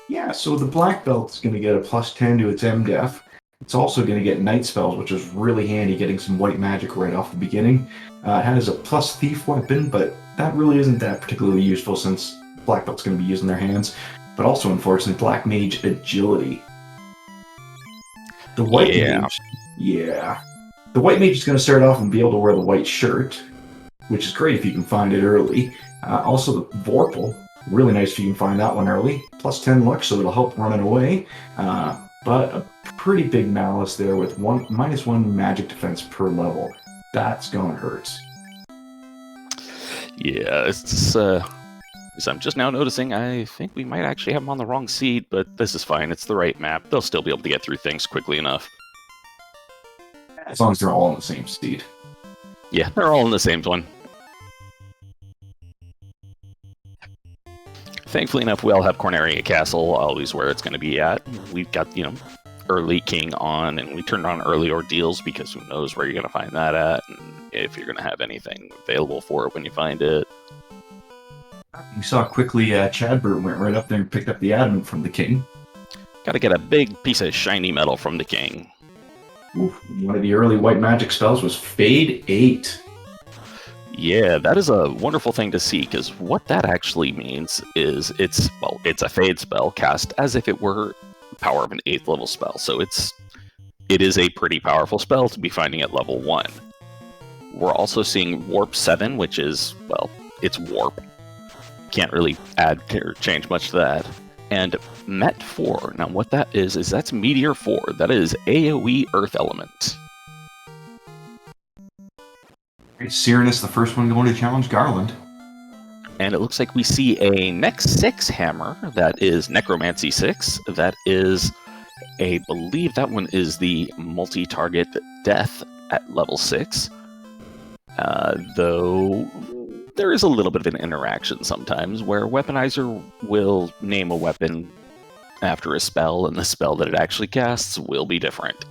Yeah, so the black belt is going to get a +10 to its MDef. It's also going to get night spells, which is really handy, getting some white magic right off the beginning. It has a plus thief weapon, but that really isn't that particularly useful since black belt's going to be using their hands. But also, unfortunately, black mage agility. The white Yeah. mage, yeah. The white mage is going to start off and be able to wear the white shirt, which is great if you can find it early. Also, the Vorpal, really nice if you can find that one early. +10 luck, so it'll help running away. But a pretty big malice there with -1 magic defense per level. That's gonna hurt. Yeah, as I'm just now noticing, I think we might actually have them on the wrong seed, but this is fine. It's the right map. They'll still be able to get through things quickly enough. As long as they're all on the same seed. Yeah, they're all in the same one. Thankfully enough, we all have Corneria Castle always where it's going to be at. We've got, early king on, and we turned on early ordeals because who knows where you're going to find that at, and if you're going to have anything available for it when you find it. You saw quickly Chadbert went right up there and picked up the adamant from the king. Got to get a big piece of shiny metal from the king. Oof, one of the early white magic spells was Fade 8. Yeah, that is a wonderful thing to see, because what that actually means is it's a fade spell cast as if it were power of an 8th level spell. So it is a pretty powerful spell to be finding at level 1. We're also seeing Warp 7, which is, it's warp. Can't really add or change much to that. And Met 4. Now what that is that's Meteor 4. That is AoE Earth Element. Syraniss, the first one going to challenge Garland. And it looks like we see a Next 6 hammer. That is Necromancy 6. That is believe that one is the multi-target death at level 6. Though there is a little bit of an interaction sometimes where Weaponizer will name a weapon after a spell, and the spell that it actually casts will be different.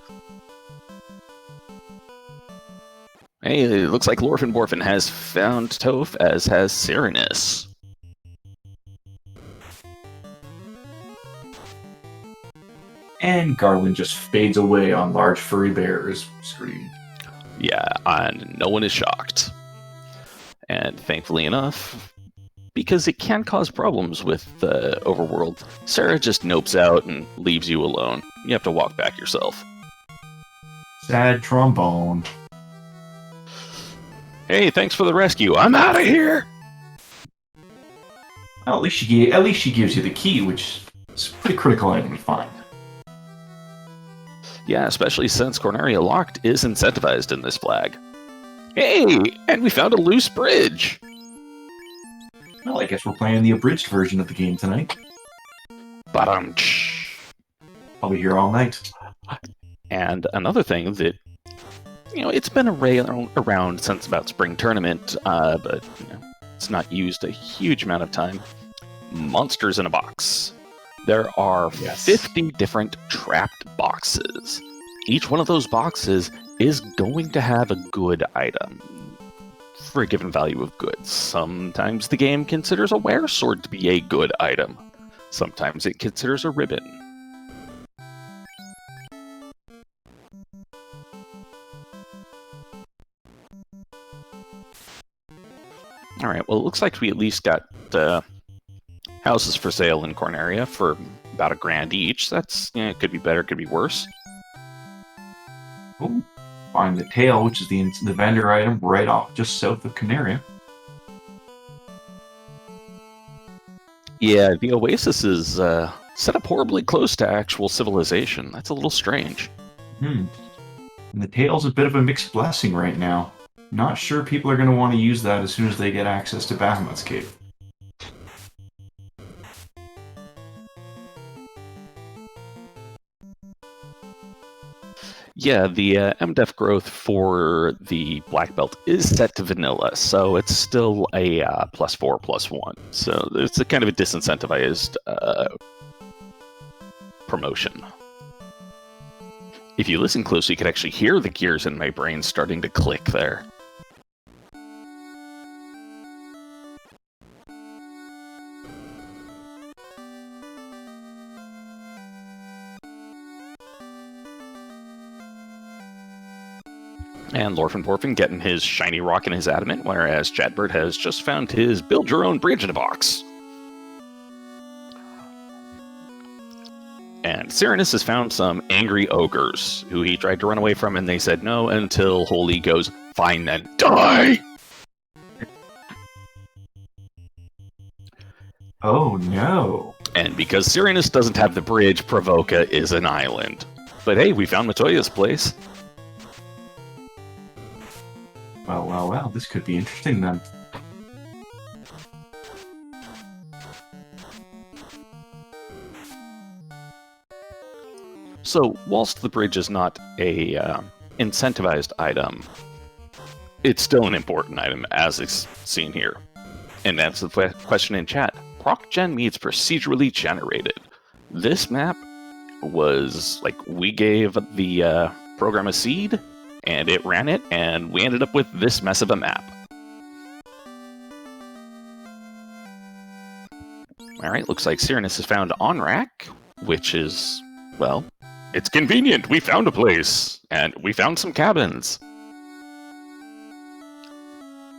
Hey, it looks like Lorfin has found Toph, as has Syraniss. And Garland just fades away on large furry bear's screen. Yeah, and no one is shocked. And thankfully enough, because it can cause problems with the Overworld, Sarah just nopes out and leaves you alone. You have to walk back yourself. Sad trombone. Hey, thanks for the rescue. I'm out of here! Well, at least she gives you the key, which is a pretty critical item to find. Yeah, especially since Corneria Locked is incentivized in this flag. Hey, and we found a loose bridge! Well, I guess we're playing the abridged version of the game tonight. Ba-dum-tsh. I'll be here all night. And another thing that, it's been around since about Spring Tournament, but it's not used a huge amount of time. Monsters in a box. There are 50 different trapped boxes. Each one of those boxes is going to have a good item for a given value of goods. Sometimes the game considers a weresword to be a good item. Sometimes it considers a ribbon. Alright, well, it looks like we at least got houses for sale in Corneria for about $1,000 each. That's, it could be better, could be worse. Oh, find the tail, which is the vendor item right off just south of Canaria. Yeah, the Oasis is set up horribly close to actual civilization. That's a little strange. And the tail's a bit of a mixed blessing right now. Not sure people are going to want to use that as soon as they get access to Bahamut's Cave. Yeah, the MDef growth for the Black Belt is set to vanilla, so it's still a +4/+1. So it's a kind of a disincentivized promotion. If you listen closely, you can actually hear the gears in my brain starting to click there. And LordFizzlebeef getting his shiny rock in his adamant, whereas Chadbert has just found his build-your-own bridge in a box. And Syraniss has found some angry ogres who he tried to run away from, and they said no until Holy goes, "Fine then, die!" Oh no. And because Syraniss doesn't have the bridge, Provoca is an island. But hey, we found Matoya's place. Well, this could be interesting then. So, whilst the bridge is not a incentivized item, it's still an important item, as is seen here. And that's the question in chat. Procgen means procedurally generated. This map was, like, we gave the program a seed, and it ran it, and we ended up with this mess of a map. Alright, looks like Syraniss has found on-rack, which is, well, it's convenient. We found a place, and we found some cabins.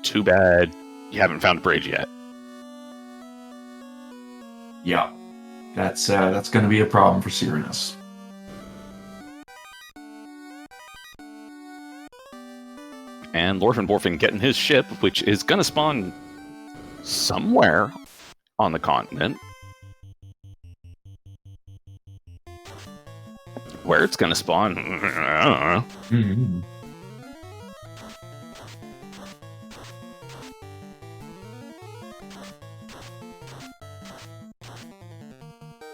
Too bad you haven't found a bridge yet. Yeah, that's going to be a problem for Syraniss. And LordFizzlebeef getting his ship, which is going to spawn somewhere on the continent. Where it's going to spawn, I don't know. Mm-hmm.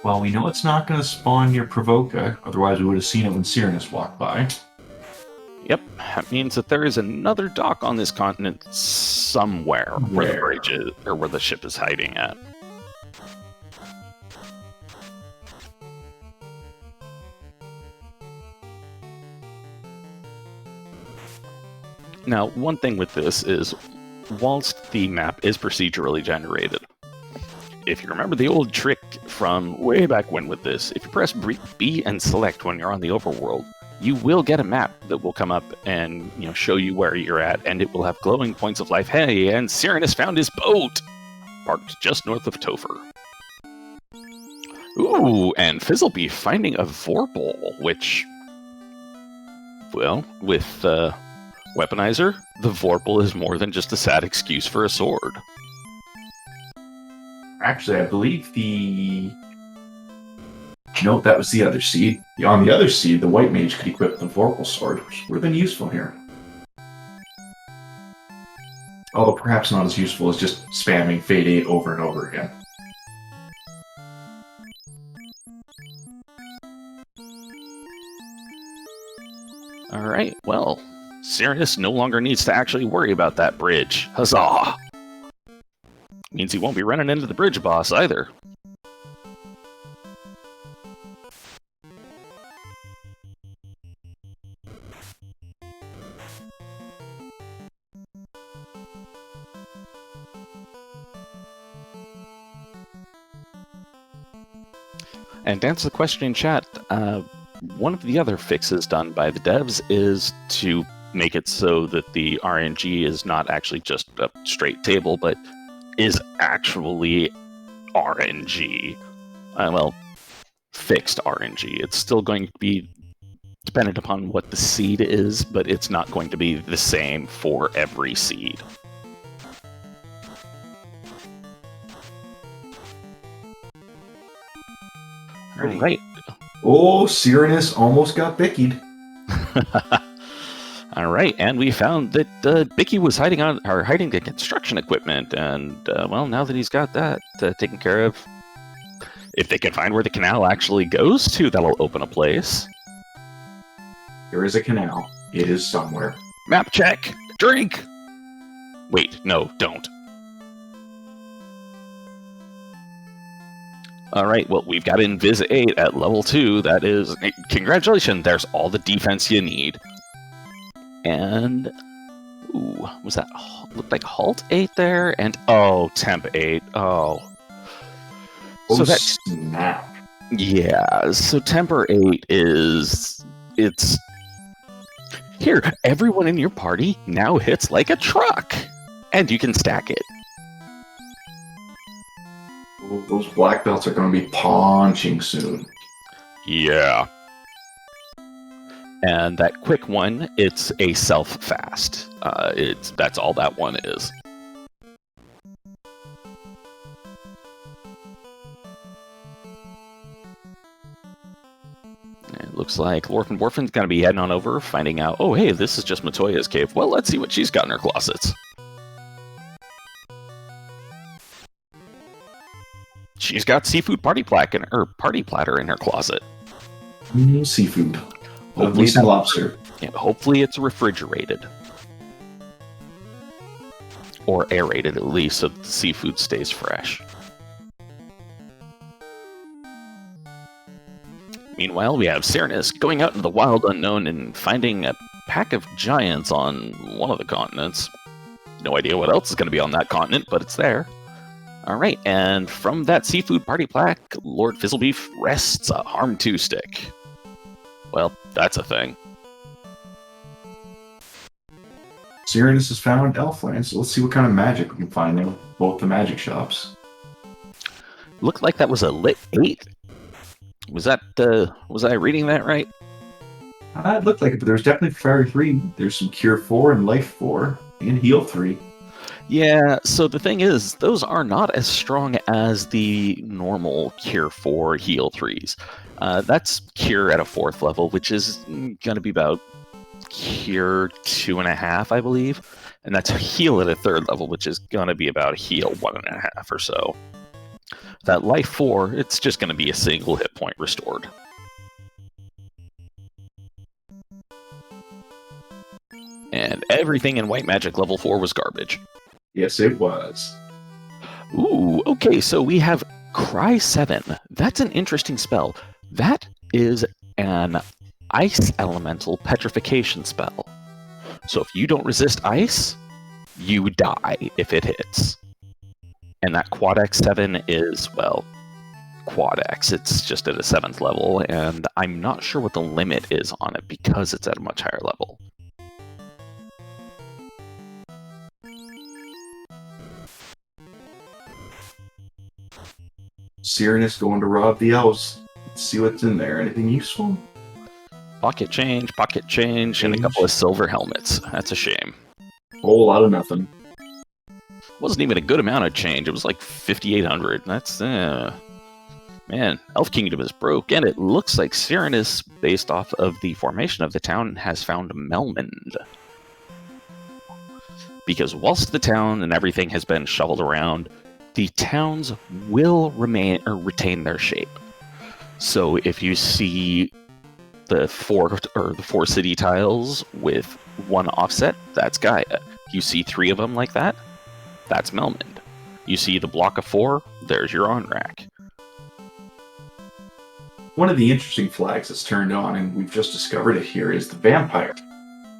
Well, we know it's not going to spawn near Provoca, otherwise we would have seen it when Syraniss walked by. Yep, that means that there is another dock on this continent somewhere where the bridge is, or where the ship is hiding at. Now, one thing with this is, whilst the map is procedurally generated, if you remember the old trick from way back when with this, if you press B and select when you're on the overworld, you will get a map that will come up and show you where you're at, and it will have glowing points of life. Hey, and Syraniss found his boat! Parked just north of Topher. Ooh, and Fizzlebeef finding a Vorpal, which, well, with Weaponizer, the Vorpal is more than just a sad excuse for a sword. Actually, I believe the... Nope, that was the other seed. On the other seed, the White Mage could equip the Vorpal sword, which would have been useful here. Although perhaps not as useful as just spamming Fade 8 over and over again. Alright, well, Syraniss no longer needs to actually worry about that bridge. Huzzah! Means he won't be running into the bridge boss either. And to answer the question in chat, one of the other fixes done by the devs is to make it so that the RNG is not actually just a straight table, but is actually RNG. Well, fixed RNG. It's still going to be dependent upon what the seed is, but it's not going to be the same for every seed. Alright. Oh, Syraniss almost got bickied. Alright, and we found that Bicky was hiding the construction equipment, and well, now that he's got that taken care of, if they can find where the canal actually goes to, that'll open a place. There is a canal. It is somewhere. Map check! Drink! Wait, no, don't. Alright, well, we've got Invis 8 at level 2. That is... Congratulations, there's all the defense you need. And... Ooh, was that... Looked like Halt 8 there? And... Oh, Temp 8. Oh. Oh, So that... snap. Yeah, so Temper 8 is... It's... Here, everyone in your party now hits like a truck, and you can stack it. Those black belts are going to be punching soon. Yeah. And that quick one, it's a self-fast. That's all that one is. It looks like Lorphin Borfin's going to be heading on over, finding out, oh, hey, this is just Matoya's cave. Well, let's see what she's got in her closets. She's got seafood party platter in her closet. Seafood. Hopefully some lobster. Yeah, hopefully it's refrigerated. Or aerated, at least, so the seafood stays fresh. Meanwhile, we have Syraniss going out into the wild unknown and finding a pack of giants on one of the continents. No idea what else is going to be on that continent, but it's there. Alright, and from that seafood party plaque, LordFizzlebeef rests a Harm 2 stick. Well, that's a thing. Syraniss has found Elfland, so let's see what kind of magic we can find in both the magic shops. Looked like that was a lit 8. Was I reading that right? It looked like it, but there's definitely Fire 3. There's some Cure 4 and Life 4 and Heal 3. Yeah, so the thing is, those are not as strong as the normal Cure 4 Heal 3s. That's Cure at a 4th level, which is going to be about Cure 2.5, I believe. And that's Heal at a 3rd level, which is going to be about Heal 1.5 or so. That Life 4, it's just going to be a single hit point restored. And everything in White Magic level 4 was garbage. Yes, it was. Ooh, okay, so we have Cry 7. That's an interesting spell. That is an Ice Elemental Petrification spell. So if you don't resist ice, you die if it hits. And that Quad X7 is, well, Quad X. It's just at a 7th level, and I'm not sure what the limit is on it because it's at a much higher level. Syraniss going to rob the elves. Let's see what's in there. Anything useful? Pocket change, and a couple of silver helmets. That's a shame. Whole lot of nothing. Wasn't even a good amount of change. It was like 5,800. That's, man, Elf Kingdom is broke. And it looks like Syraniss, based off of the formation of the town, has found Melmond. Because whilst the town and everything has been shoveled around, the towns will retain their shape. So if you see the four city tiles with one offset, that's Gaia. You see 3 of them like that, that's Melmond. You see the block of 4, there's your on-rack. One of the interesting flags that's turned on, and we've just discovered it here, is the vampire.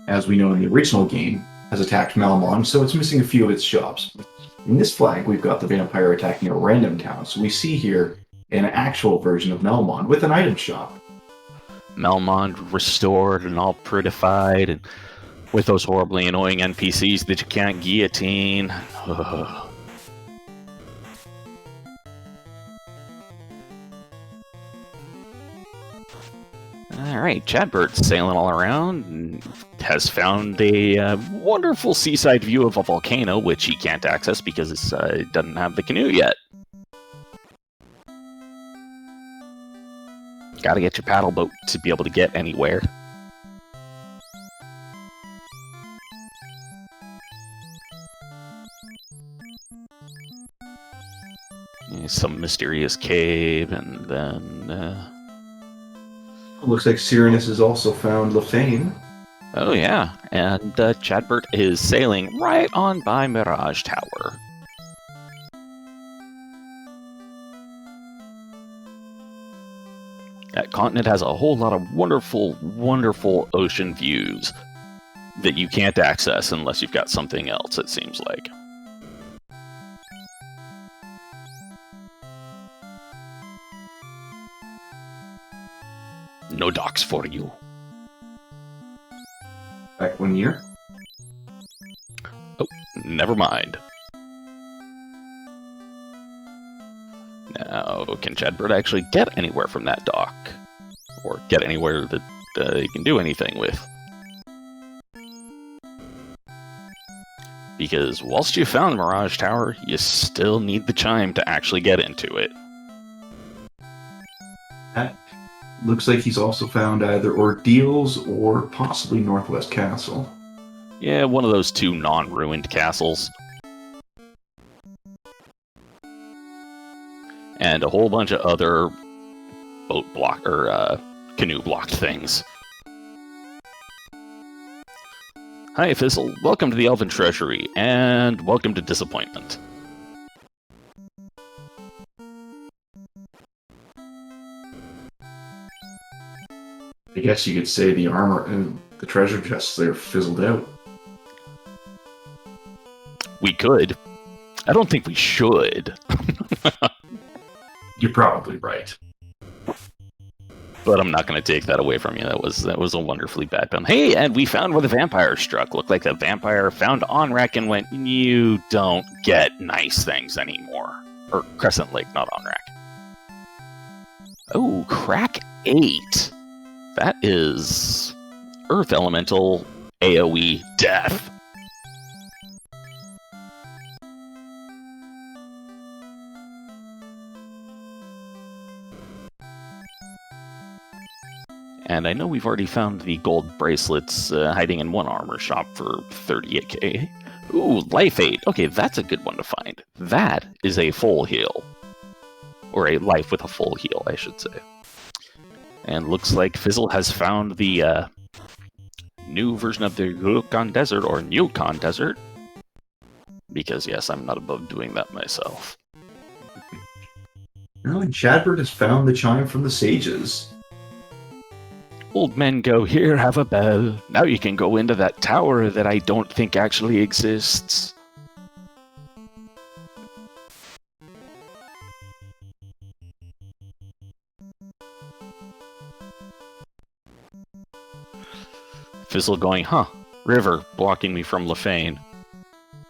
As we know in the original game, has attacked Melmond, so it's missing a few of its shops. In this flag, we've got the vampire attacking a random town, so we see here an actual version of Melmond with an item shop. Melmond restored and all prettified, and with those horribly annoying NPCs that you can't guillotine. Alright, Chadbert's sailing all around and has found a wonderful seaside view of a volcano, which he can't access because it doesn't have the canoe yet. Gotta get your paddle boat to be able to get anywhere. Some mysterious cave, and then... Looks like Syraniss has also found Lefane. Oh yeah, and Chadbert is sailing right on by Mirage Tower. That continent has a whole lot of wonderful, wonderful ocean views that you can't access unless you've got something else, it seems like. No docks for you. Equinier. Oh, never mind. Now, can Chadbert actually get anywhere from that dock? Or get anywhere that he can do anything with? Because whilst you found Mirage Tower, you still need the chime to actually get into it. That looks like he's also found either Ordeals or possibly Northwest Castle. Yeah, one of those two non-ruined castles. And a whole bunch of other boat block or canoe blocked things. Hi, Fizzle. Welcome to the Elven Treasury, and welcome to Disappointment. I guess you could say the armor and the treasure chests there fizzled out. We could. I don't think we should. You're probably right. But I'm not going to take that away from you. That was a wonderfully bad pun. Hey, and we found where the vampire struck. Looked like the vampire found Onrak and went, you don't get nice things anymore. Or Crescent Lake, not Onrak. Oh, crack 8. That is Earth Elemental AoE Death. And I know we've already found the gold bracelets hiding in one armor shop for 38k. Ooh, life 8. Okay, that's a good one to find. That is a full heal. Or a life with a full heal, I should say. And looks like Fizzle has found the new version of the Yukon Desert, or Yukon Desert. Because, yes, I'm not above doing that myself. Well, and Chadbert has found the chime from the sages. Old men go, here, have a bell. Now you can go into that tower that I don't think actually exists. Fizzle going, huh, river blocking me from Lefane.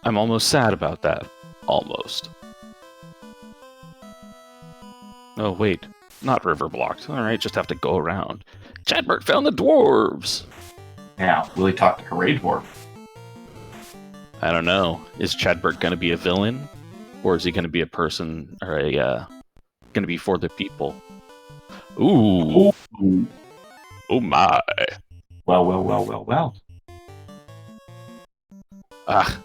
I'm almost sad about that. Almost. Oh, wait. Not river blocked. Alright, just have to go around. Chadbert found the dwarves! Now, will he talk to Hooray Dwarf? I don't know. Is Chadbert going to be a villain? Or is he going to be a person, or a, going to be for the people? Ooh! Ooh. Oh my! Well. Ah,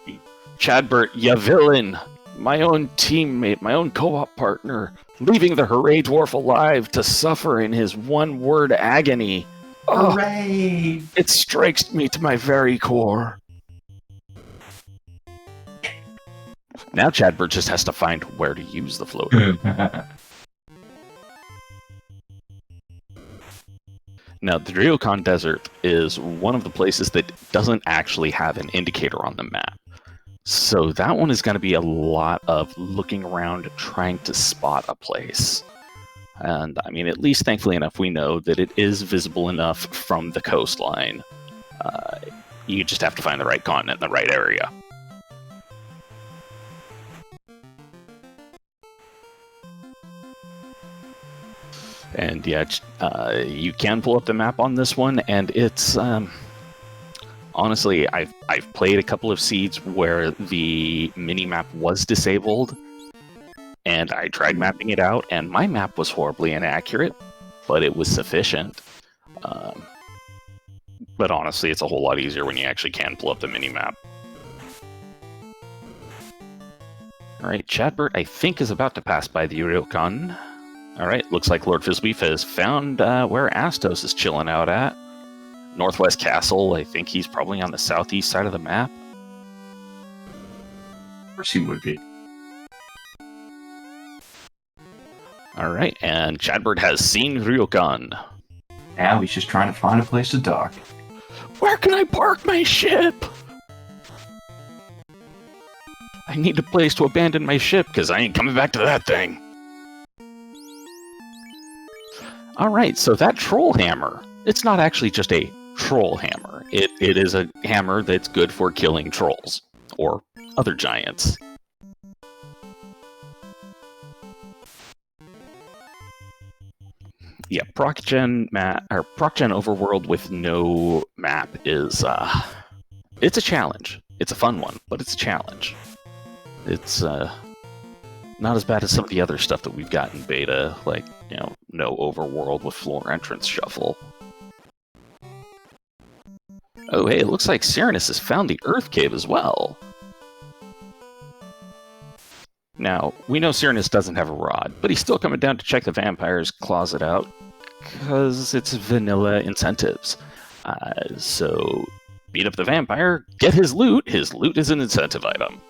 Chadbert, ya villain! My own teammate, my own co-op partner, leaving the Hooray Dwarf alive to suffer in his one-word agony. Hooray! It strikes me to my very core. Now Chadbert just has to find where to use the floater. Now, the Yukon Desert is one of the places that doesn't actually have an indicator on the map. So that one is going to be a lot of looking around, trying to spot a place. And, I mean, at least thankfully enough, we know that it is visible enough from the coastline. You just have to find the right continent in the right area. And yeah, you can pull up the map on this one, and it's honestly, I've played a couple of seeds where the mini-map was disabled, and I tried mapping it out, and my map was horribly inaccurate, but it was sufficient. But honestly, it's a whole lot easier when you actually can pull up the mini-map. Alright, Chadbert, I think, is about to pass by the Yukon. Alright, looks like LordFizzlebeef has found where Astos is chilling out at. Northwest Castle, I think he's probably on the southeast side of the map. Of course he would be. Alright, and Chadbert has seen Ryokan. Now he's just trying to find a place to dock. Where can I park my ship? I need a place to abandon my ship, because I ain't coming back to that thing. Alright, so that troll hammer, it's not actually just a troll hammer. It is a hammer that's good for killing trolls or other giants. Yeah, Procgen Overworld with no map is it's a challenge. It's a fun one, but it's a challenge. It's not as bad as some of the other stuff that we've got in beta, like, you know, no Overworld with floor entrance shuffle. Oh, hey, it looks like Syraniss has found the Earth Cave as well. Now, we know Syraniss doesn't have a rod, but he's still coming down to check the vampire's closet out, because it's vanilla incentives. So, beat up the vampire, get his loot. His loot is an incentive item.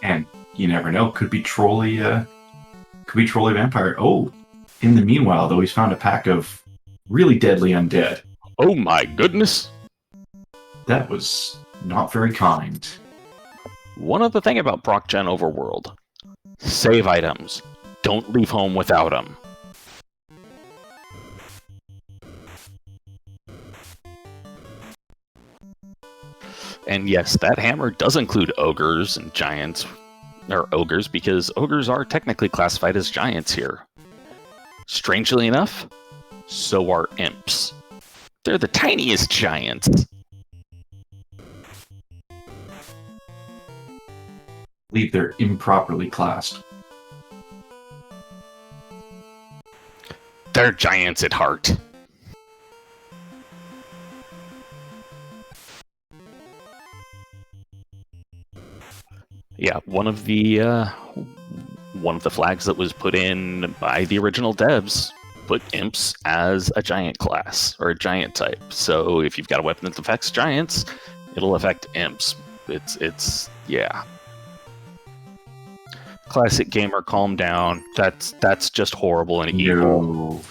And you never know, could be trolly vampire. Oh, in the meanwhile, though, he's found a pack of really deadly undead. Oh my goodness! That was not very kind. One other thing about Procgen Overworld. Save items. Don't leave home without them. And yes, that hammer does include ogres and giants, or ogres, because ogres are technically classified as giants here. Strangely enough, so are imps. They're the tiniest giants. I believe they're improperly classed. They're giants at heart. Yeah, one of the flags that was put in by the original devs put imps as a giant class or a giant type. So if you've got a weapon that affects giants, it'll affect imps. It's yeah. Classic gamer, calm down. That's just horrible and evil. No.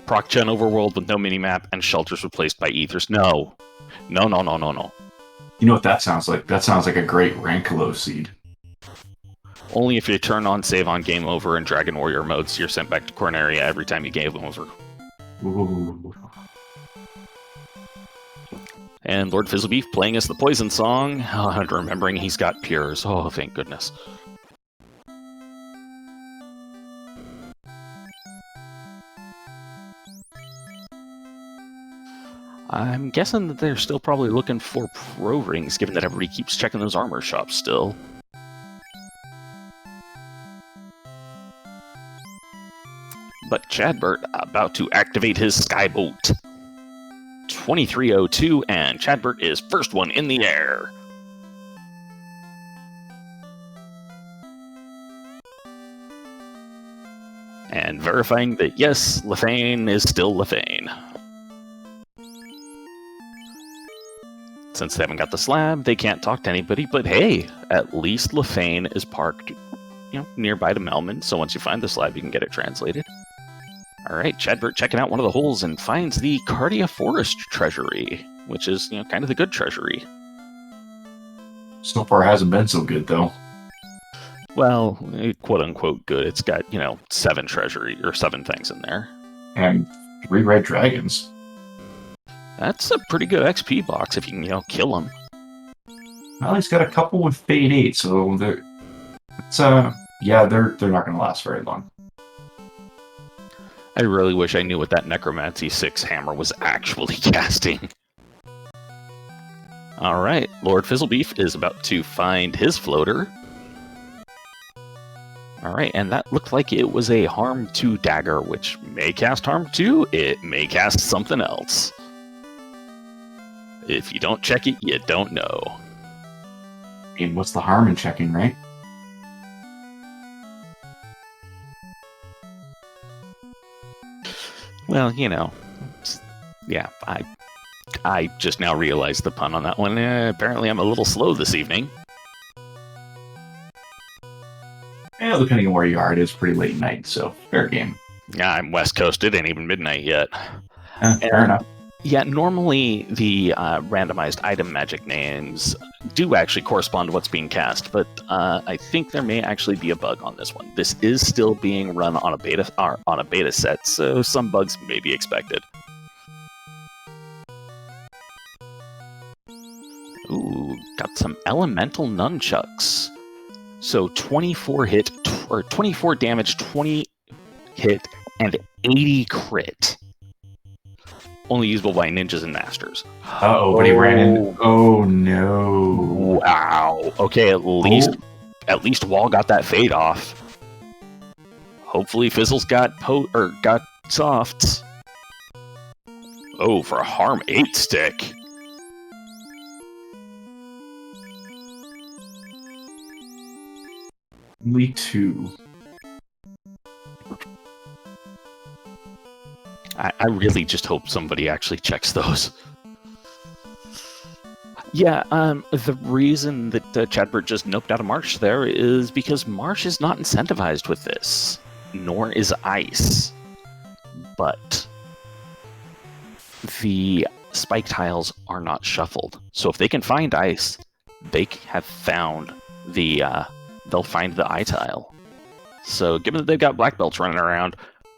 Procgen Overworld with no minimap and shelters replaced by ethers. No. No. You know what that sounds like? That sounds like a great Rankolo seed. Only if you turn on save on game over and Dragon Warrior modes, you're sent back to Corneria every time you game over. Ooh. And LordFizzlebeef playing us the Poison Song, and remembering he's got Pures. Oh, thank goodness. I'm guessing that they're still probably looking for pro rings, given that everybody keeps checking those armor shops still. But Chadbert about to activate his skyboat. 2302, and Chadbert is first one in the air. And verifying that, yes, Lefane is still Lefane. Since they haven't got the slab, they can't talk to anybody, but hey, at least Lefane is parked, nearby to Melman, so once you find the slab, you can get it translated. Alright, Chadbert checking out one of the holes and finds the Cardia Forest treasury, which is, kind of the good treasury. So far hasn't been so good, though. Well, quote-unquote good. It's got, 7 things in there. And 3 red dragons. That's a pretty good XP box if you can, kill them. Well, he's got a couple with Fade 8, so they're not going to last very long. I really wish I knew what that Necromancy 6 hammer was actually casting. Alright, LordFizzlebeef is about to find his floater. Alright, and that looked like it was a Harm 2 dagger, which may cast Harm 2, it may cast something else. If you don't check it, you don't know. I mean, what's the harm in checking, right? Well, yeah, I just now realized the pun on that one. Apparently I'm a little slow this evening. Yeah, depending on where you are, it is pretty late night, so fair game. Yeah, I'm West Coast. It ain't even midnight yet. Fair enough. Yeah, normally the randomized item magic names do actually correspond to what's being cast, but I think there may actually be a bug on this one. This is still being run on a beta set, so some bugs may be expected. Ooh, got some elemental nunchucks. So 24 hit, or 24 damage, 20 hit, and 80 crit. Only usable by ninjas and masters. Uh-oh, but he ran in. Oh, no. Wow. Okay, at least Wall got that fade off. Hopefully Fizzle's got got softs. Oh, for a harm 8 stick. Only 2. I really just hope somebody actually checks those. Yeah, the reason that Chadbert just noped out of Marsh there is because Marsh is not incentivized with this, nor is Ice. But the spike tiles are not shuffled. So if they can find Ice, they have found they'll find the eye tile. So given that they've got black belts running around,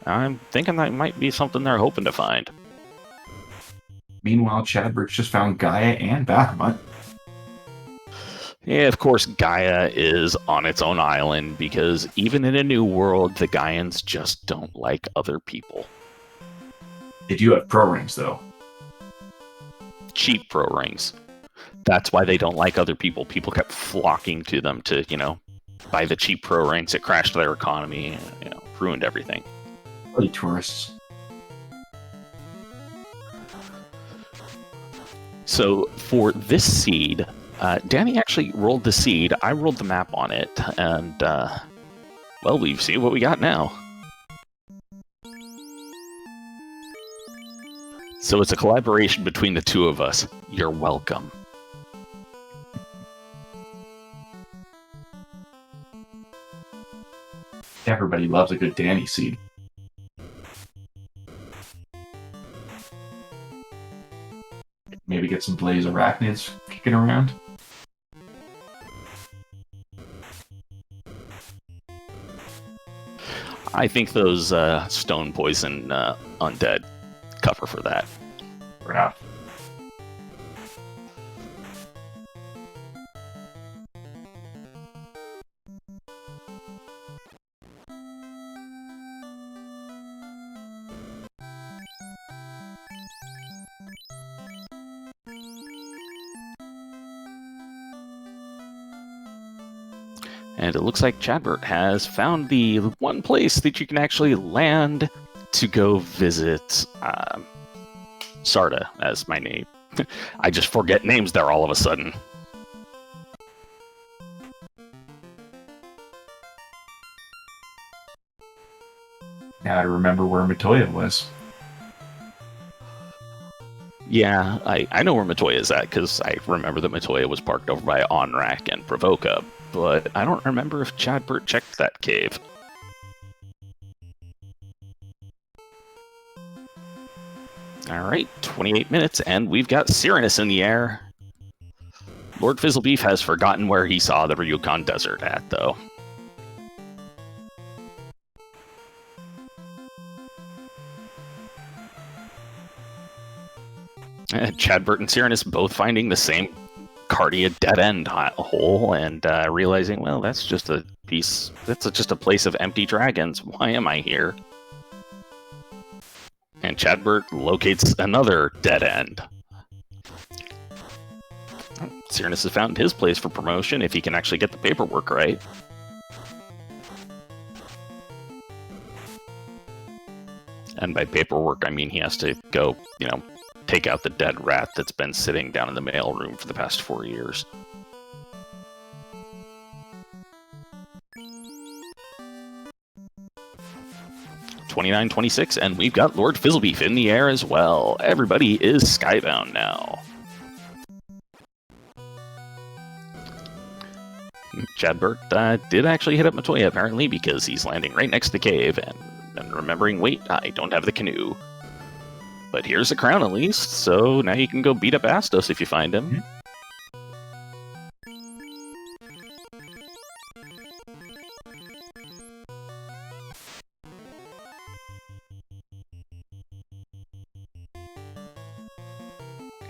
I'm thinking that might be something they're hoping to find. Meanwhile, Chadbert's just found Gaia and Bahamut. Yeah, of course, Gaia is on its own island because even in a new world, the Gaians just don't like other people. They do have pro rings, though. Cheap pro rings. That's why they don't like other people. People kept flocking to them to, buy the cheap pro rings. It crashed their economy, ruined everything. Bloody tourists. So for this seed, Danny actually rolled the seed. I rolled the map on it, and well, we've seen what we got now. So it's a collaboration between the two of us. You're welcome. Everybody loves a good Danny seed. Maybe get some Blaze Arachnids kicking around. I think those stone poison undead cover for that. Or not. And it looks like Chadbert has found the one place that you can actually land to go visit Sarda as my name. I just forget names there all of a sudden. Now I remember where Matoya was. Yeah, I know where Matoya is at because I remember that Matoya was parked over by Onrak and Provoca, but I don't remember if Chadbert checked that cave. Alright, 28 minutes, and we've got Syraniss in the air. LordFizzlebeef has forgotten where he saw the Ryukon Desert at, though. Chadbert and Syraniss both finding the same Cardia dead-end hole and realizing, well, that's just a place of empty dragons. Why am I here? And Chadbert locates another dead end. Syraniss has found his place for promotion if he can actually get the paperwork right. And by paperwork, I mean he has to go, take out the dead rat that's been sitting down in the mailroom for the past 4 years. $29.26, and we've got LordFizzlebeef in the air as well. Everybody is skybound now. Chadbert did actually hit up Matoya, apparently, because he's landing right next to the cave, and remembering, wait, I don't have the canoe. But here's the crown, at least, so now you can go beat up Astos if you find him.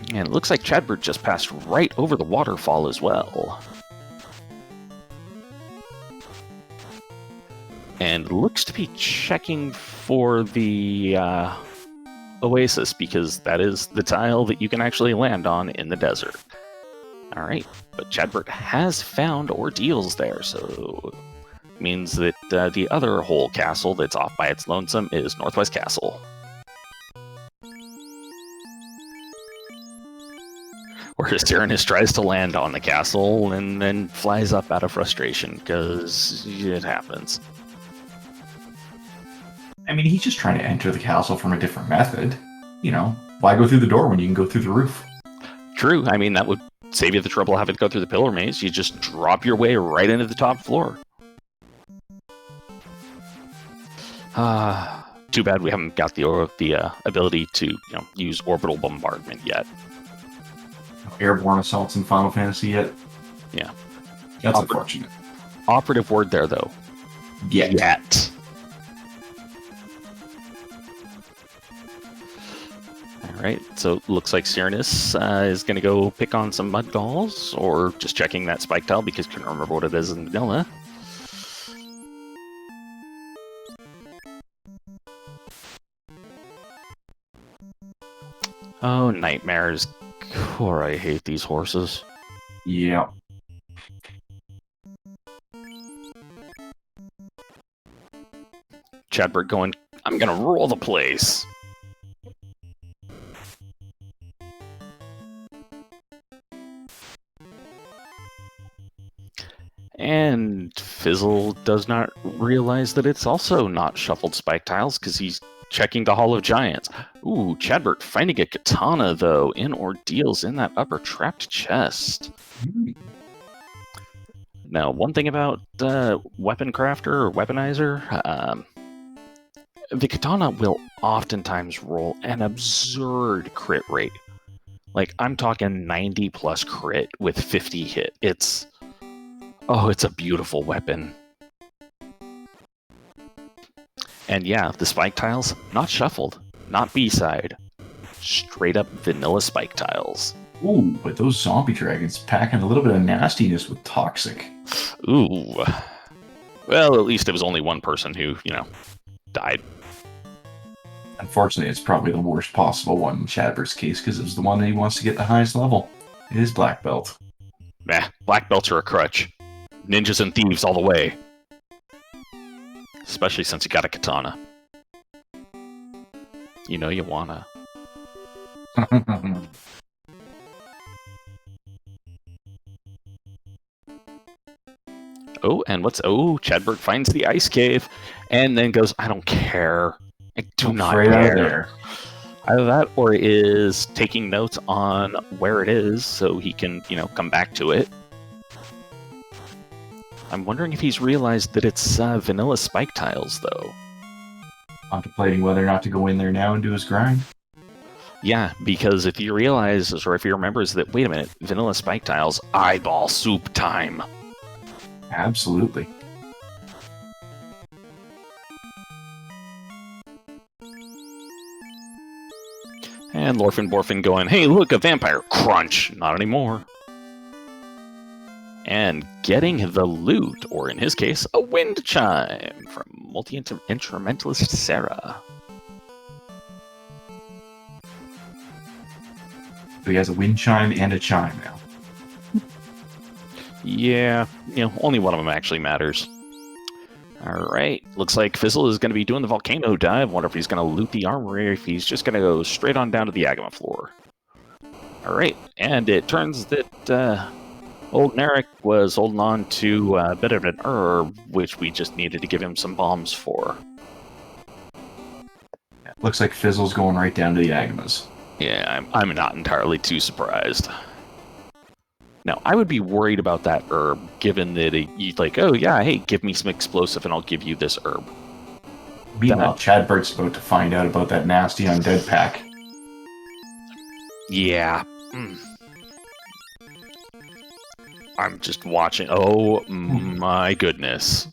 And it looks like Chadbert just passed right over the waterfall as well. And looks to be checking for the oasis, because that is the tile that you can actually land on in the desert. Alright, but Chadbert has found ordeals there, so means that the other whole castle that's off by its lonesome is Northwest Castle. Where Syraniss tries to land on the castle and then flies up out of frustration, because it happens. I mean, he's just trying to enter the castle from a different method. You know, why go through the door when you can go through the roof? True, I mean, that would save you the trouble of having to go through the pillar maze. You just drop your way right into the top floor. Too bad we haven't got the ability to use orbital bombardment yet. Airborne assaults in Final Fantasy yet? Yeah. That's unfortunate. Operative word there, though. Yet. Alright, so looks like Syraniss is going to go pick on some mud galls, or just checking that spike tile because couldn't remember what it is in vanilla. Oh, nightmares. God, I hate these horses. Yeah. Chadbert going, I'm gonna roll the place. And Fizzle does not realize that it's also not shuffled spike tiles, because he's checking the Hall of Giants. Ooh, Chadbert finding a katana, though, in ordeals in that upper trapped chest. Now, one thing about weapon crafter or weaponizer, the katana will oftentimes roll an absurd crit rate. Like, I'm talking 90 plus crit with 50 hit. It's a beautiful weapon. And yeah, the spike tiles, not shuffled, not B-side. Straight up vanilla spike tiles. Ooh, but those zombie dragons packing a little bit of nastiness with toxic. Ooh. Well, at least it was only one person who, died. Unfortunately, it's probably the worst possible one in Chadbert's case, because it was the one that he wants to get the highest level. It is black belt. Meh, black belts are a crutch. Ninjas and thieves all the way. Especially since you got a katana. You know you wanna. Oh, and Chadbert finds the ice cave, and then goes, I don't care. I do not care. Either that, or is taking notes on where it is, so he can, come back to it. I'm wondering if he's realized that it's vanilla spike tiles, though. Contemplating whether or not to go in there now and do his grind. Yeah, because if he realizes, or if he remembers that, wait a minute, vanilla spike tiles, eyeball soup time. Absolutely. And Lorfin going, hey, look, a vampire. Crunch. Not anymore. And getting the loot, or in his case, a wind chime from multi-instrumentalist Sarah. So he has a wind chime and a chime now. Yeah, only one of them actually matters. Alright, looks like Fizzle is going to be doing the volcano dive. Wonder if he's going to loot the armory, or if he's just going to go straight on down to the Agama floor. Alright, and it turns that old Narek was holding on to a bit of an herb, which we just needed to give him some bombs for. Looks like Fizzle's going right down to the Agamas. Yeah, I'm not entirely too surprised. Now, I would be worried about that herb, given that you'd like, oh yeah, hey, give me some explosive and I'll give you this herb. Meanwhile, Chadbert's about to find out about that nasty undead pack. Yeah. I'm just watching. Oh my goodness.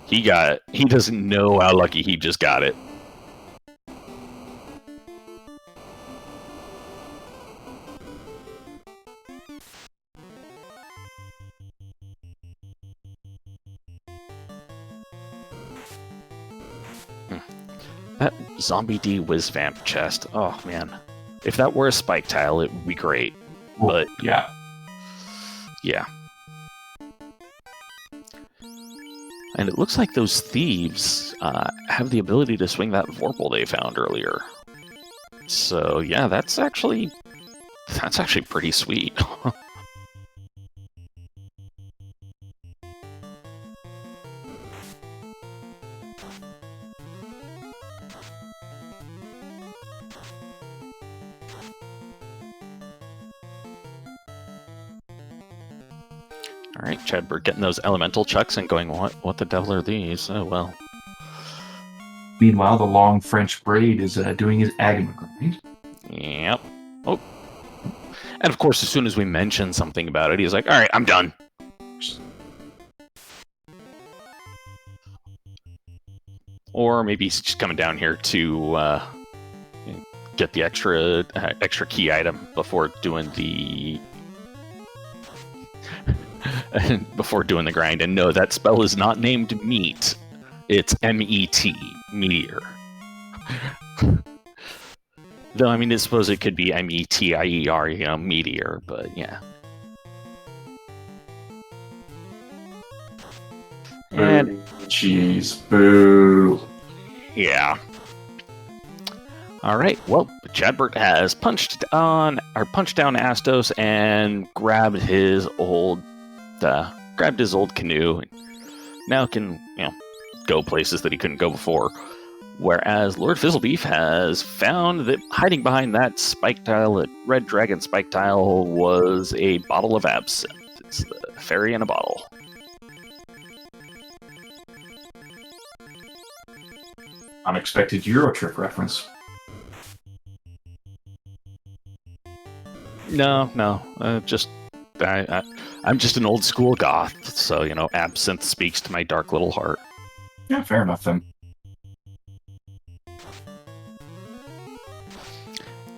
He doesn't know how lucky he just got it. That Zombie D Whizvamp chest. Oh, man. If that were a spike tile, it would be great. But, yeah. Yeah. And it looks like those thieves have the ability to swing that Vorpal they found earlier. So, yeah, that's actually pretty sweet. Alright, Chadbert getting those elemental chucks and going, what the devil are these? Oh, well. Meanwhile, the long French braid is doing his Agama grind. Yep. Oh. And of course, as soon as we mention something about it, he's like, alright, I'm done. Or maybe he's just coming down here to get the extra key item before doing the grind. And no, that spell is not named Meat. It's M-E-T, Meteor. Though, I mean, I suppose it could be M-E-T-I-E-R, Meteor, but yeah. And cheese, boo. Yeah. All right. Well, Chadbert has punched down Astos and grabbed his old canoe. Now can go places that he couldn't go before. Whereas LordFizzlebeef has found that hiding behind that spike tile, that red dragon spike tile, was a bottle of absinthe. It's the fairy in a bottle. Unexpected Eurotrip reference. No. I'm just an old school goth, so absinthe speaks to my dark little heart. Yeah, fair enough then.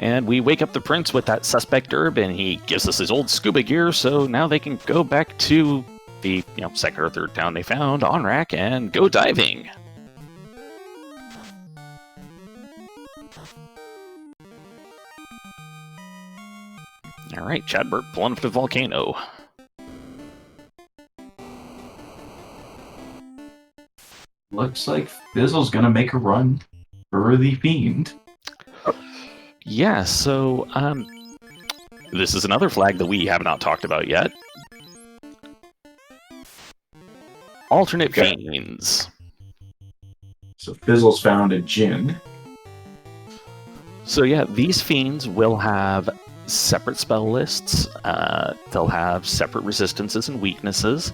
And we wake up the prince with that suspect herb, and he gives us his old scuba gear, so now they can go back to the second or third town they found, Onrak, and go diving. All right, Chadbert pulling up the volcano. Looks like Fizzle's gonna make a run for the Fiend. Yeah, so this is another flag that we have not talked about yet. Alternate Fiends. So Fizzle's found a Djinn. So yeah, these Fiends will have separate spell lists. They'll have separate resistances and weaknesses.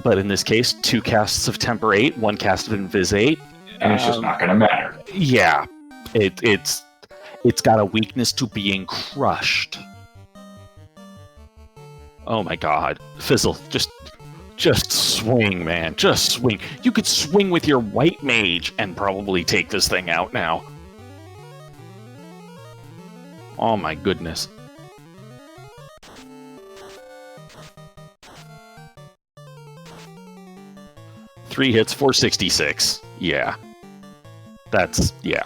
But in this case, 2 casts of Temperate, 1 cast of Invisate. And it's just not going to matter. Yeah. It's got a weakness to being crushed. Oh my god. Fizzle, just swing, man. Just swing. You could swing with your white mage and probably take this thing out now. Oh my goodness. Three hits, 466. Yeah. Yeah.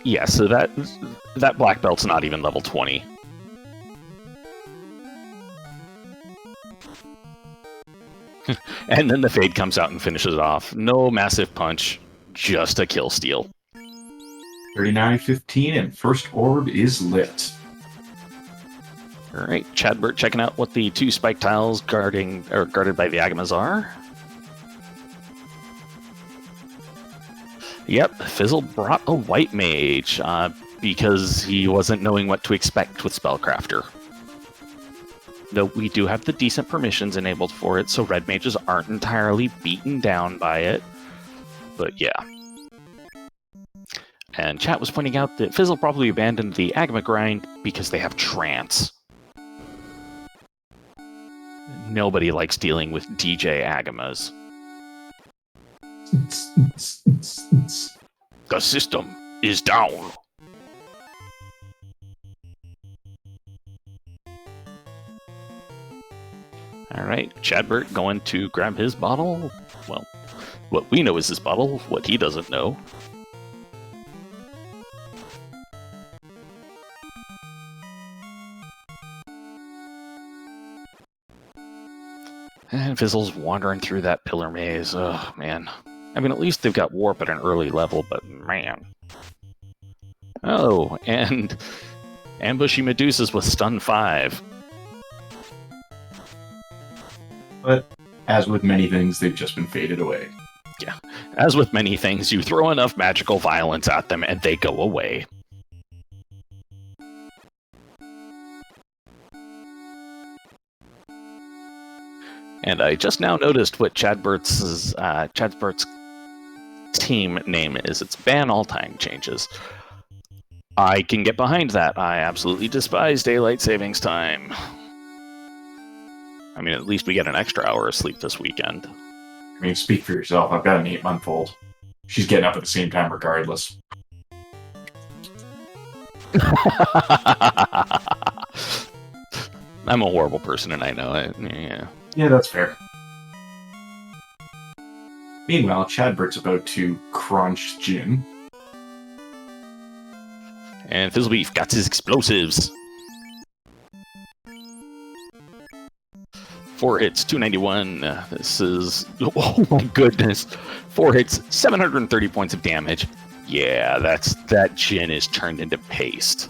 Yeah, so that black belt's not even level 20. And then the Fade comes out and finishes it off. No massive punch, just a kill steal. 39-15, and first orb is lit. All right, Chadbert checking out what the 2 spike tiles guarded by the Agamas are. Yep, Fizzle brought a white mage because he wasn't knowing what to expect with Spellcrafter. Though we do have the decent permissions enabled for it, so red mages aren't entirely beaten down by it. But yeah. And chat was pointing out that Fizzle probably abandoned the Agama grind because they have Trance. Nobody likes dealing with DJ Agamas. The system is down. Alright, Chadbert going to grab his bottle. Well, What we know is his bottle, what he doesn't know. And Fizzle's wandering through that pillar maze. Oh, man. I mean, at least they've got warp at an early level, but man. Oh, and ambushy Medusas with stun 5. But as with many things, they've just been faded away. Yeah. As with many things, you throw enough magical violence at them and they go away. And I just now noticed what Chadbert's team name is. It's ban all time changes. I can get behind that. I absolutely despise daylight savings time. I mean, at least we get an extra hour of sleep this weekend. I mean, speak for yourself. I've got an 8-month-old. She's getting up at the same time regardless. I'm a horrible person and I know it. Yeah. Yeah, that's fair. Meanwhile, Chadbert's about to crunch Jin. And FizzleBeef got his explosives. 4 hits, 291. This is... Oh my goodness. 4 hits, 730 points of damage. Yeah, that Jin is turned into paste.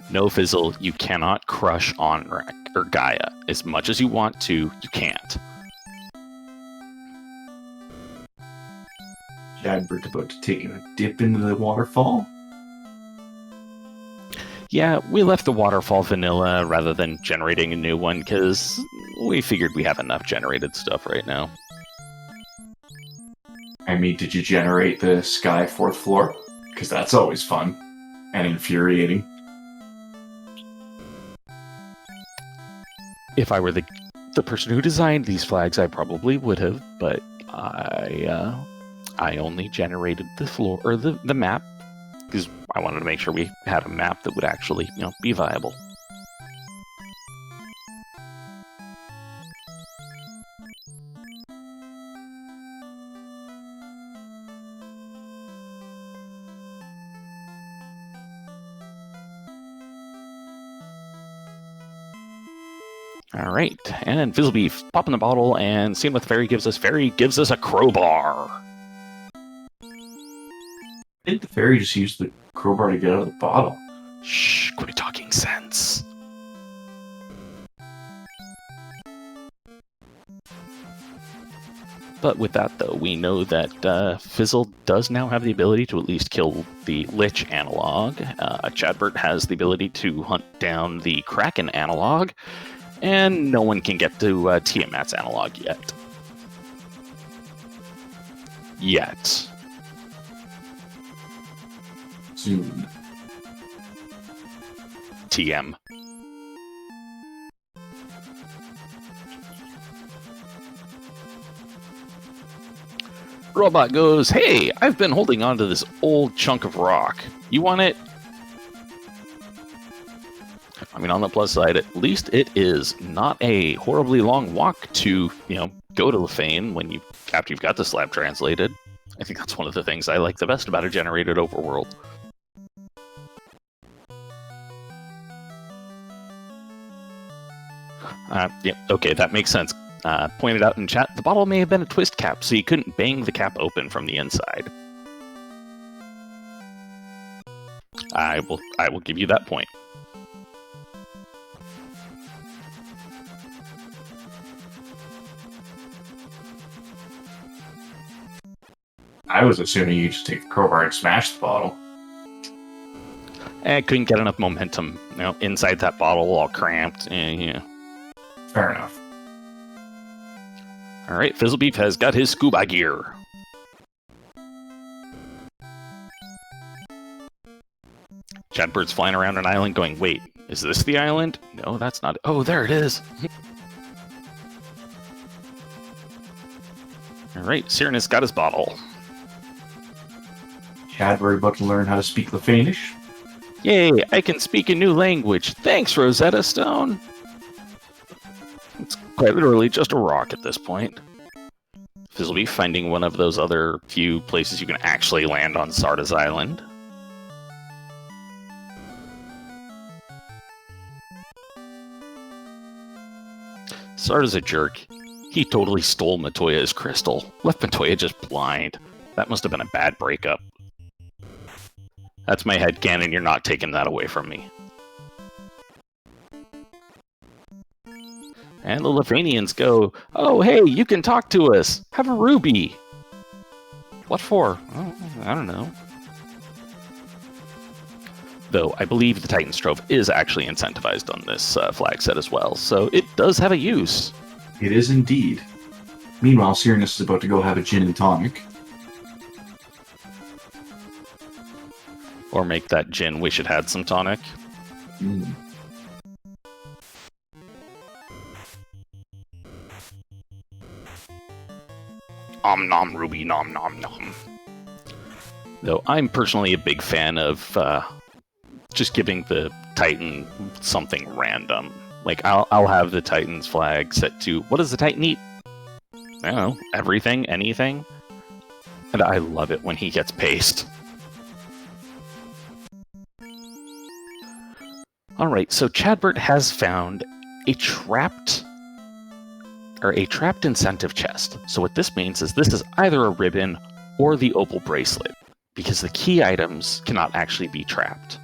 No, Fizzle, you cannot crush Onrak or Gaia. As much as you want to, you can't. Chadbert's about to take a dip into the waterfall. Yeah, we left the waterfall vanilla rather than generating a new one because we figured we have enough generated stuff right now. I mean, did you generate the sky 4th floor? Because that's always fun and infuriating. If I were the person who designed these flags, I probably would have, but I only generated the floor or the map because I wanted to make sure we had a map that would actually, be viable. Alright, and FizzleBeef popping the bottle and seeing what the fairy gives us. Fairy gives us a crowbar. I think the fairy just used the crowbar to get out of the bottle. Shh, quit talking sense. But with that, though, we know that Fizzle does now have the ability to at least kill the Lich analog. Chadbert has the ability to hunt down the Kraken analog. And no one can get to Tiamat's analog yet. Soon. TM. Robot goes, "Hey, I've been holding on to this old chunk of rock. You want it?" I mean, on the plus side, at least it is not a horribly long walk to, go to Lefane after you've got the slab translated. I think that's one of the things I like the best about a generated overworld. Yeah, okay, that makes sense. Pointed out in chat, the bottle may have been a twist cap, so you couldn't bang the cap open from the inside. I will give you that point. I was assuming you just take the crowbar and smash the bottle. I couldn't get enough momentum, inside that bottle, all cramped. Yeah. Fair enough. All right, FizzleBeef has got his scuba gear. Chadbert's flying around an island going, "Wait, is this the island? No, that's not it. Oh, there it is." All right, Syraniss got his bottle. Chadbert about to learn how to speak Lefanish. Yay, I can speak a new language. Thanks, Rosetta Stone. It's quite literally just a rock at this point. Fizzlebeef finding one of those other few places you can actually land on Sarda's Island. Sarda's a jerk. He totally stole Matoya's crystal. Left Matoya just blind. That must have been a bad breakup. That's my headcanon, you're not taking that away from me. And the Lefanians go, oh hey, you can talk to us! Have a ruby! What for? Oh, I don't know. Though, I believe the Titan's Trove is actually incentivized on this flag set as well, so it does have a use. It is indeed. Meanwhile, Syraniss is about to go have a gin and tonic. Or make that gin wish it had some tonic. Mm. Om nom ruby nom nom nom. Though I'm personally a big fan of just giving the Titan something random. Like, I'll have the Titan's flag set to, what does the Titan eat? I don't know, everything, anything. And I love it when he gets paced. Alright, so Chadbert has found a trapped incentive chest. So what this means is this is either a ribbon or the opal bracelet, because the key items cannot actually be trapped.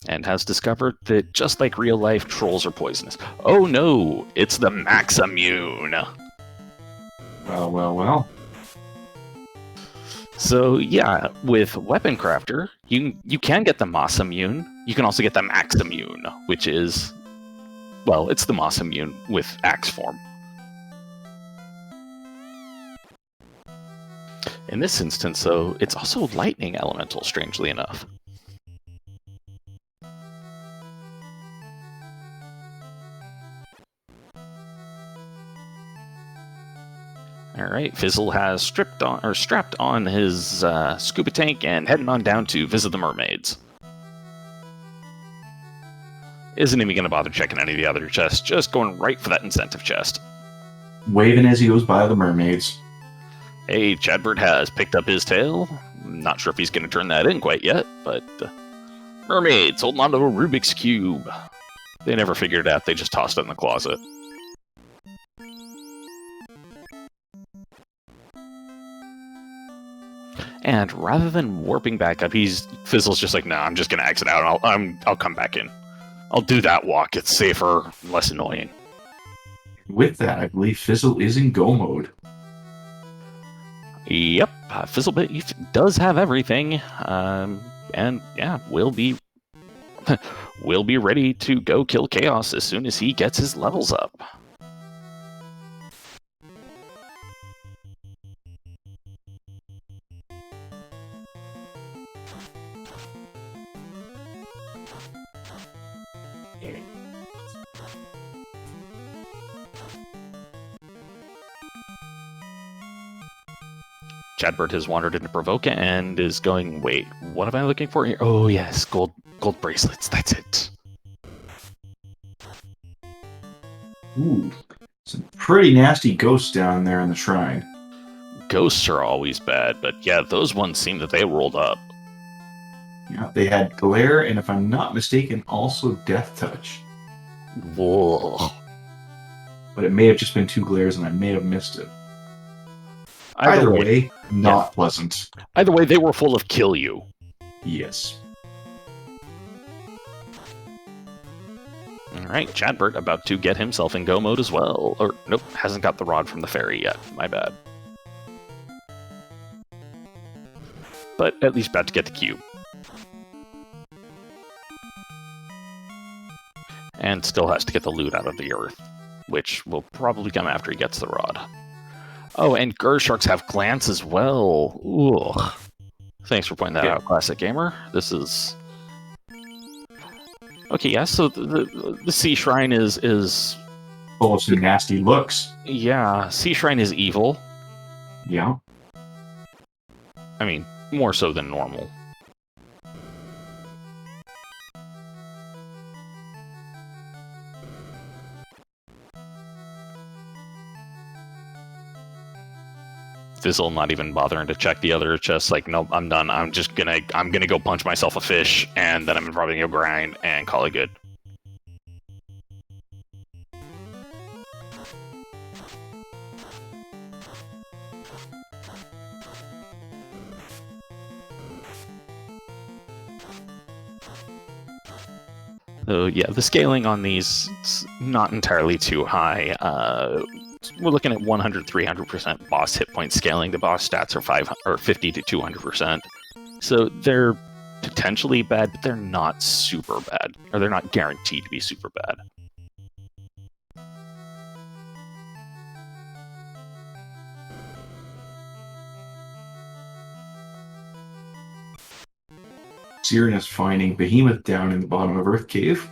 And has discovered that just like real life, trolls are poisonous. Oh no, it's the Maximune! Well. So yeah, with Weapon Crafter, you can get the Massamune. You can also get the Maximune, which is, well, it's the Massamune with axe form. In this instance, though, it's also lightning elemental, strangely enough. Alright, Fizzle has strapped on his scuba tank and heading on down to visit the mermaids. Isn't even going to bother checking any of the other chests, just going right for that incentive chest. Waving as he goes by the mermaids. Hey, Chadbert has picked up his tail. Not sure if he's going to turn that in quite yet, but mermaids holding on to a Rubik's Cube. They never figured it out, they just tossed it in the closet. And rather than warping back up, Fizzle's just like, nah, I'm just gonna exit out. I'll come back in. I'll do that walk. It's safer, less annoying. With that, I believe Fizzle is in go mode. Yep, Fizzlebeef does have everything, and yeah, we'll be ready to go kill Chaos as soon as he gets his levels up. Chadbert has wandered into Provoca and is going, wait, what am I looking for here? Oh yes, gold bracelets, that's it. Ooh, some pretty nasty ghosts down there in the shrine. Ghosts are always bad, but yeah, those ones seem that they rolled up. Yeah, they had glare, and if I'm not mistaken, also death touch. Whoa. But it may have just been 2 glares, and I may have missed it. Either way, not pleasant. Either way, they were full of kill you. Yes. Alright, Chadbert about to get himself in go mode as well. Or, nope, hasn't got the rod from the fairy yet. My bad. But at least about to get the cube. And still has to get the loot out of the earth, which will probably come after he gets the rod. Oh, and Gersharks have glance as well. Ooh. Thanks for pointing that out, Classic Gamer. This is... Okay, yeah, so the Sea Shrine is Full of some nasty looks. Yeah, Sea Shrine is evil. Yeah. I mean, more so than normal. Fizzle not even bothering to check the other chest, like, nope, I'm done. I'm gonna go punch myself a fish, and then I'm probably gonna go grind and call it good. So yeah, the scaling on these is not entirely too high. We're looking at 100, 300% boss hit point scaling. The boss stats are 50 to 200%. So they're potentially bad, but they're not super bad, or they're not guaranteed to be super bad. Syraniss finding Behemoth down in the bottom of Earth Cave.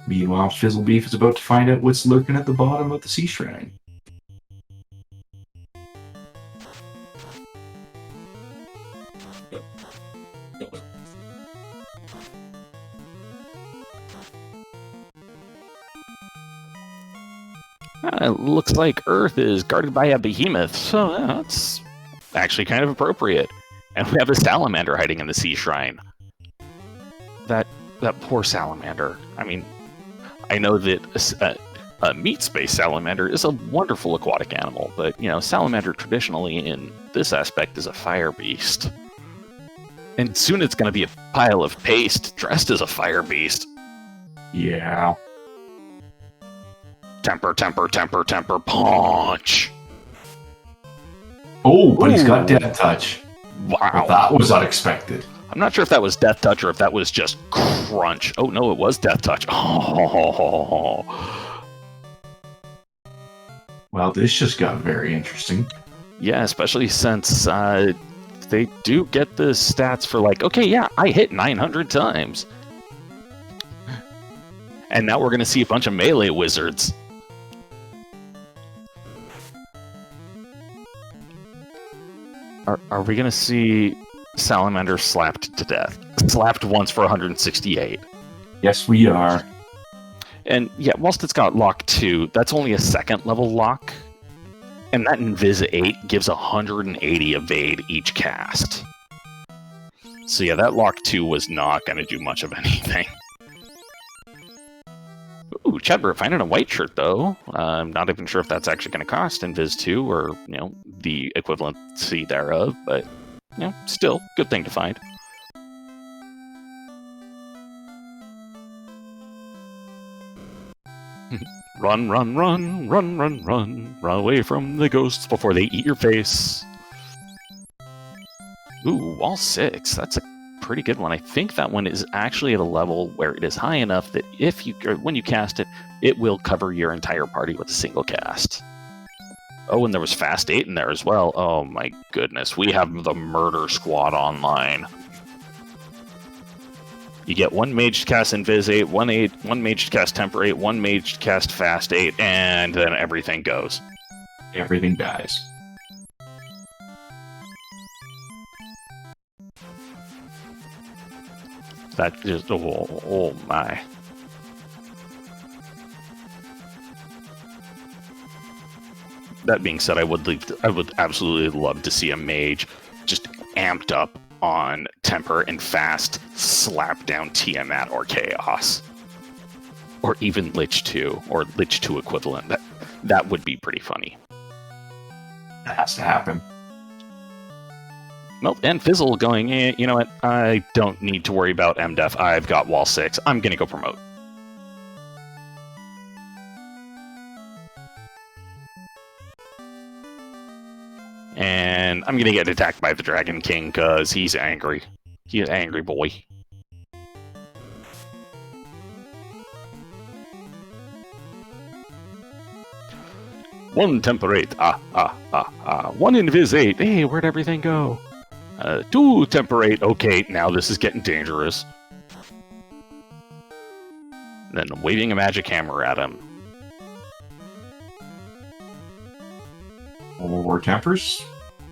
Meanwhile, FizzleBeef is about to find out what's lurking at the bottom of the Sea Shrine. It looks like Earth is guarded by a behemoth, so that's actually kind of appropriate. And we have a salamander hiding in the Sea Shrine. That poor salamander. I mean, I know that a meat-space salamander is a wonderful aquatic animal, but, you know, salamander traditionally in this aspect is a fire beast. And soon it's going to be a pile of paste dressed as a fire beast. Yeah. Temper, temper, temper, temper, punch! Oh, but he's got Death Touch. Wow. Well, that was unexpected. I'm not sure if that was Death Touch or if that was just crunch. Oh, no, it was Death Touch. Oh. Well, this just got very interesting. Yeah, especially since they do get the stats for like, okay, yeah, I hit 900 times. And now we're going to see a bunch of melee wizards. Are we going to see Salamander slapped to death? Slapped once for 168. Yes, we are. And yeah, whilst it's got lock 2, that's only a second level lock. And that Invis 8 gives 180 evade each cast. So yeah, that lock 2 was not going to do much of anything. Ooh, Chadbert finding a white shirt, though. I'm not even sure if that's actually going to cost Invis 2 or, you know, the equivalency thereof, but, you know, still, good thing to find. Run, run, run, run, run, run. Run away from the ghosts before they eat your face. Ooh, wall 6. That's a pretty good one. I think that one is actually at a level where it is high enough that when you cast it, it will cover your entire party with a single cast. Oh, and there was Fast 8 in there as well. Oh my goodness, we have the Murder Squad online. You get one mage to cast Invis 8, one mage to cast Temper 8, one mage to cast Fast 8, and then everything goes. Everything dies. That just, oh my. That being said, I would absolutely love to see a mage just amped up on Temper and Fast slap down Tiamat or Chaos. Or even Lich 2, or Lich 2 equivalent. That would be pretty funny. That has to happen. Well, and Fizzle going, you know what, I don't need to worry about MDef, I've got wall 6, I'm gonna go promote. And I'm gonna get attacked by the Dragon King, because he's angry. He's an angry boy. One Temper 8, one Invis 8, hey, where'd everything go? 2 Temper 8, okay, now this is getting dangerous. then waving a magic hammer at him. More tempers.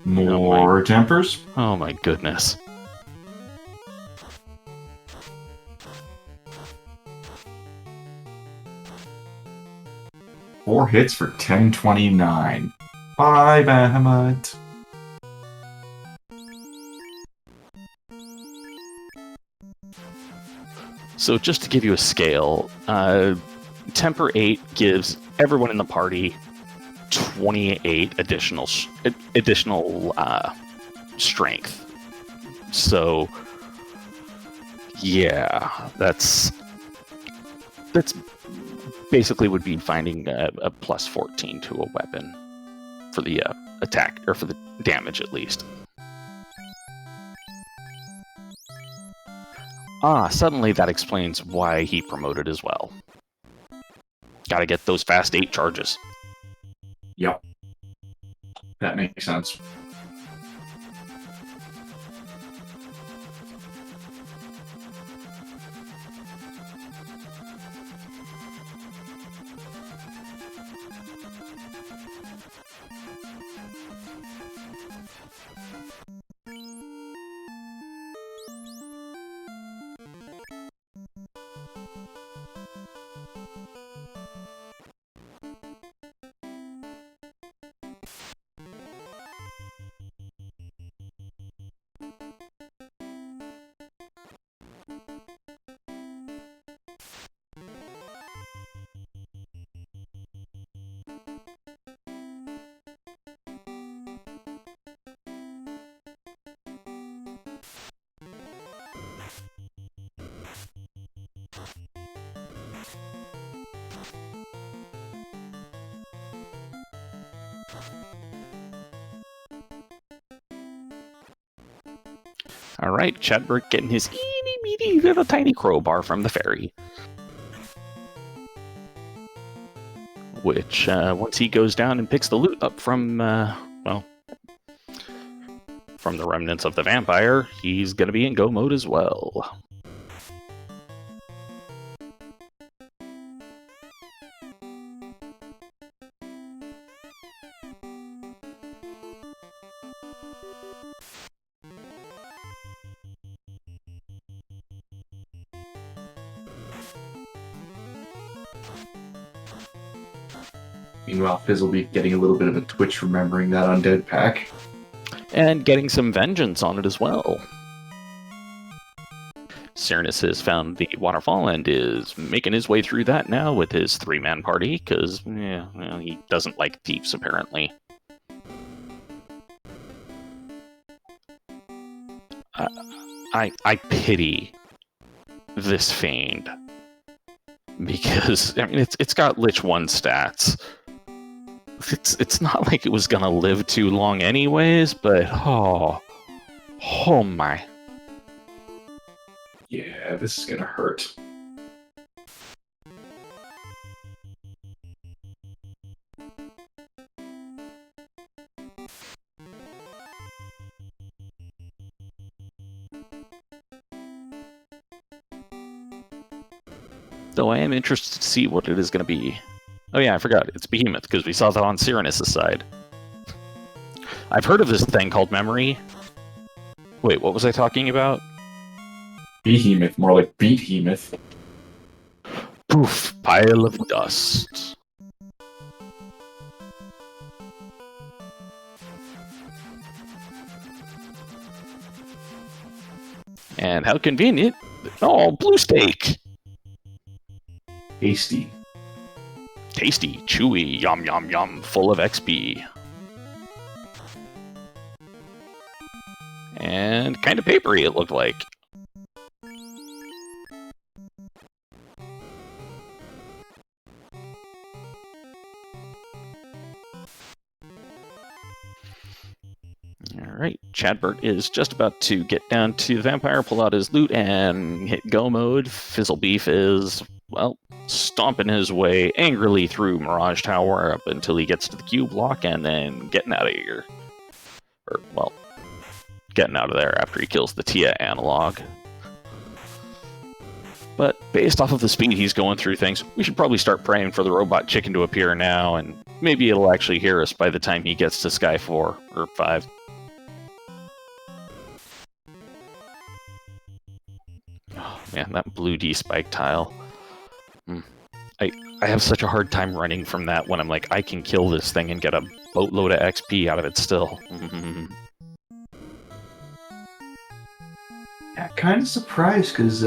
More tempers. Oh my goodness. Four hits for 1029. Bye, Bahamut. So just to give you a scale, Temper 8 gives everyone in the party 28 additional strength. So yeah, that's basically would be finding a plus 14 to a weapon for the attack, or for the damage at least. Suddenly that explains why he promoted as well. Gotta get those fast 8 charges. Yep. That makes sense. Alright, Chadbert getting his eeny meeny little tiny crowbar from the fairy. Which, once he goes down and picks the loot up from, from the remnants of the vampire, he's gonna be in go mode as well. Meanwhile, Fizzlebeef getting a little bit of a twitch remembering that undead pack. And getting some vengeance on it as well. Syraniss has found the waterfall and is making his way through that now with his 3-man party, because he doesn't like thieves, apparently. I pity this Fiend, because I mean it's got Lich 1 stats. It's not like it was gonna live too long anyways, but oh my. Yeah, this is gonna hurt. Though I am interested to see what it is going to be. Oh yeah, I forgot. It's Behemoth, because we saw that on Syraniss' side. I've heard of this thing called memory. Wait, what was I talking about? Behemoth, more like Behemoth. Poof, pile of dust. And how convenient. Oh, blue steak. Tasty. Tasty, chewy, yum yum yum, full of XP. And kind of papery, it looked like. Alright, Chadbert is just about to get down to the vampire, pull out his loot, and hit go mode. Fizzlebeef is, well, stomping his way angrily through Mirage Tower up until he gets to the Q block, and then getting out of here. Or, well, getting out of there after he kills the Tia analog. But based off of the speed he's going through things, we should probably start praying for the robot chicken to appear now, and maybe it'll actually hear us by the time he gets to Sky 4 or 5. Oh man, that blue D spike tile. I have such a hard time running from that when I'm like, I can kill this thing and get a boatload of XP out of it still. Yeah, kind of surprised because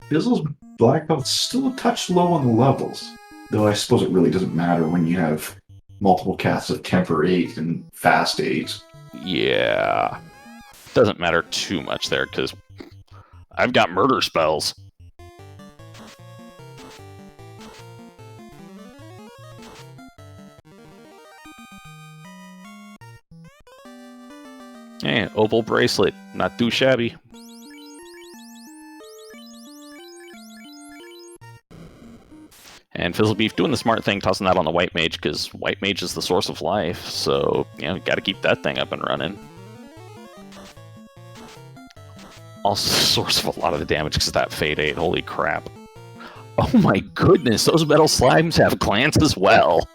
Fizzle's black belt's still a touch low on the levels. Though I suppose it really doesn't matter when you have multiple casts of Temper 8 and Fast 8. Yeah. Doesn't matter too much there, because I've got murder spells. Hey, oval bracelet. Not too shabby. And Fizzlebeef doing the smart thing, tossing that on the White Mage, because White Mage is the source of life, so, you know, gotta keep that thing up and running. Also the source of a lot of the damage, because that Fade 8, holy crap. Oh my goodness, those metal slimes have glance as well!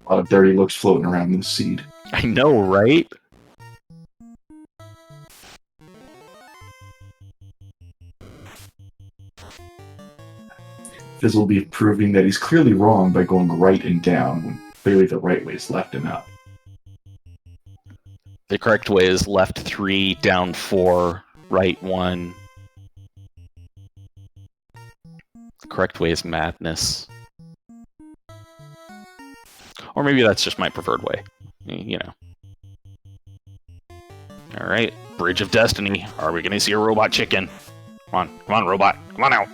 A lot of dirty looks floating around in the seed. I know, right? Fizzlebeef proving that he's clearly wrong by going right and down, when clearly the right way is left and up. The correct way is left 3, down 4, right 1. The correct way is madness. Or maybe that's just my preferred way. You know. Alright, Bridge of Destiny. Are we gonna see a robot chicken? Come on, robot. Come on now.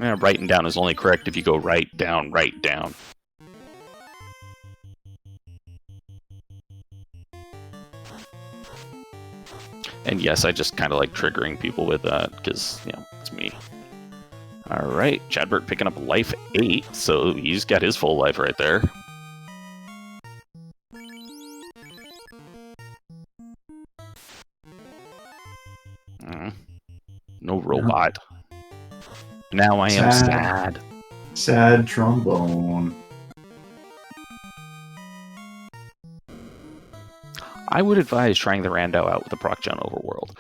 Yeah, right and down is only correct if you go right, down, right, down. And yes, I just kind of like triggering people with that, because, you know, it's me. Alright, Chadbert picking up life 8, so he's got his full life right there. No robot. Now I am sad. Sad trombone. I would advise trying the Rando out with the Procgen Overworld.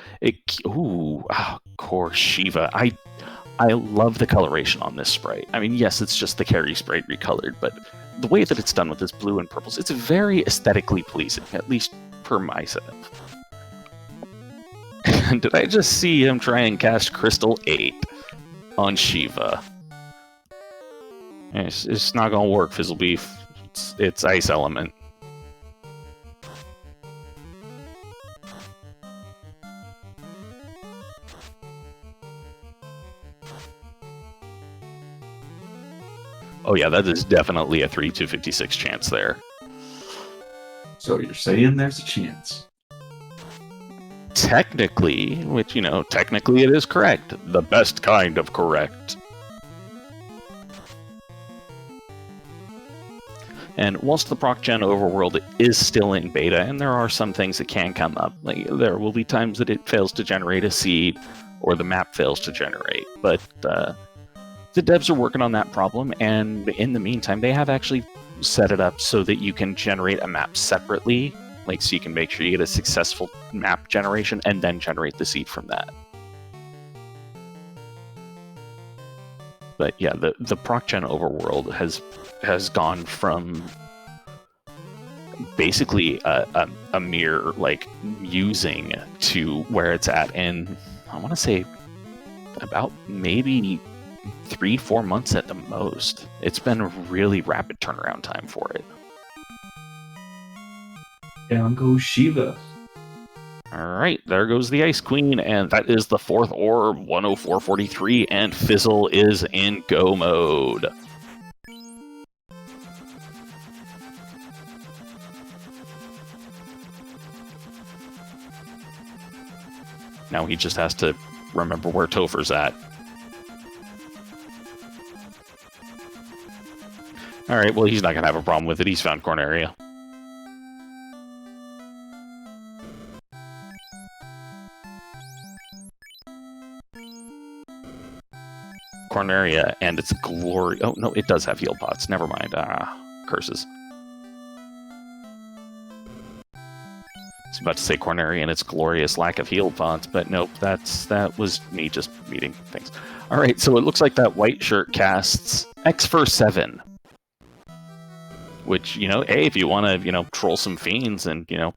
Of course, Shiva. I love the coloration on this sprite. I mean, yes, it's just the carry sprite recolored, but the way that it's done with this blue and purples, it's very aesthetically pleasing, at least per myself. Did I just see him try and cast Crystal 8 on Shiva? It's not gonna work, Fizzlebeef. It's Ice Element. Oh yeah, that is definitely a 3/256 chance there. So you're saying there's a chance? Technically, which, you know, technically it is correct. The best kind of correct. And whilst the Procgen Overworld is still in beta, and there are some things that can come up, like there will be times that it fails to generate a seed, or the map fails to generate, but the devs are working on that problem, and in the meantime, they have actually set it up so that you can generate a map separately, like so you can make sure you get a successful map generation and then generate the seed from that. But yeah, the Procgen Overworld has gone from basically a mere like musing to where it's at in, I want to say, about maybe 3-4 months at the most. It's been a really rapid turnaround time for it. Down goes Shiva. Alright, there goes the Ice Queen, and that is the 4th orb, 104.43, and Fizzle is in go mode. Now he just has to remember where Topher's at. Alright, well, he's not going to have a problem with it. He's found Corneria. Corneria and its glory... Oh, no, it does have heal pots. Never mind. Curses. I was about to say Corneria and its glorious lack of heal pots, but nope, that was me just reading things. Alright, so it looks like that white shirt casts X for 7. Which, you know, hey, if you want to, you know, troll some fiends and, you know,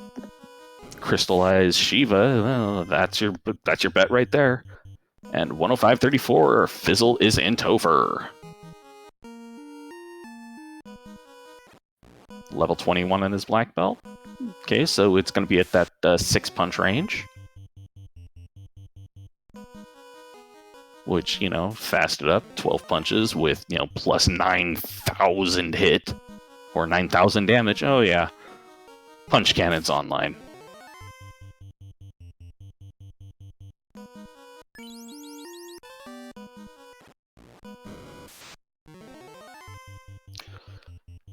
crystallize Shiva, well, that's your bet right there. And 105.34, Fizzle is in Topher. Level 21 in his black belt. Okay, so it's going to be at that 6-punch range. Which, you know, fasted up 12 punches with, you know, plus 9,000 hit. Or 9,000 damage. Oh, yeah. Punch Cannon's online.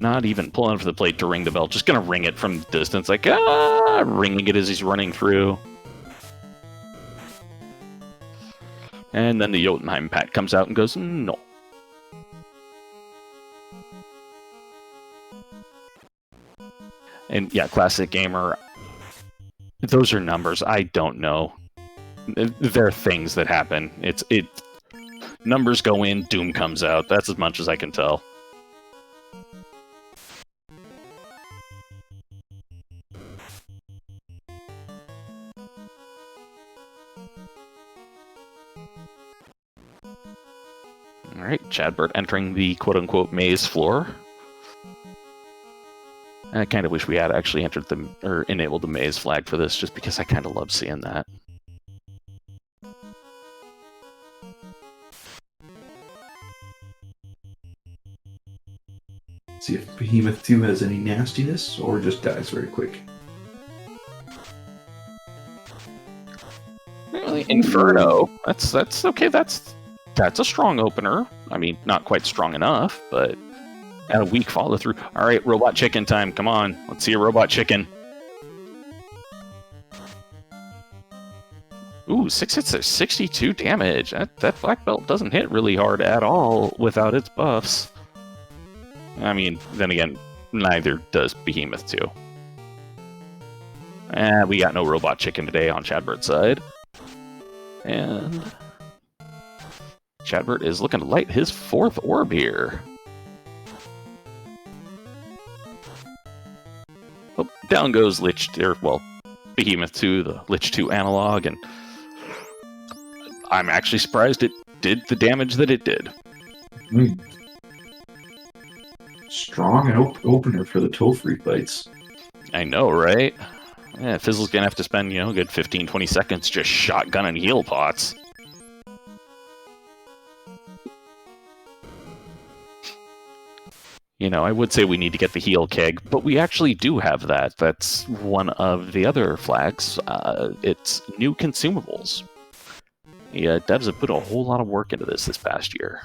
Not even pulling for the plate to ring the bell. Just gonna ring it from distance. Like, ringing it as he's running through. And then the Jotunheim Pat comes out and goes, no. And yeah, Classic Gamer, those are numbers. I don't know. They're things that happen. Numbers go in, Doom comes out. That's as much as I can tell. Alright, Chadbert entering the quote-unquote maze floor. I kind of wish we had actually enabled the maze flag for this, just because I kind of love seeing that. See if Behemoth 2 has any nastiness, or just dies very quick. Really? Inferno. That's okay. That's a strong opener. I mean, not quite strong enough, but at a weak follow through. All right, robot chicken time. Come on, let's see a robot chicken. Ooh, 6 hits are 62 damage. That black belt doesn't hit really hard at all without its buffs. I mean, then again, neither does Behemoth 2. We got no robot chicken today on Chadbert's side. And Chadbert is looking to light his 4th orb here. Oh, down goes Behemoth 2, the Lich 2 analog, and I'm actually surprised it did the damage that it did. Strong opener for the Topher fights. I know, right? Yeah, Fizzle's gonna have to spend, you know, a good 15-20 seconds just shotgunning heal pots. You know, I would say we need to get the heal keg, but we actually do have that. That's one of the other flags. It's new consumables. Yeah, devs have put a whole lot of work into this past year.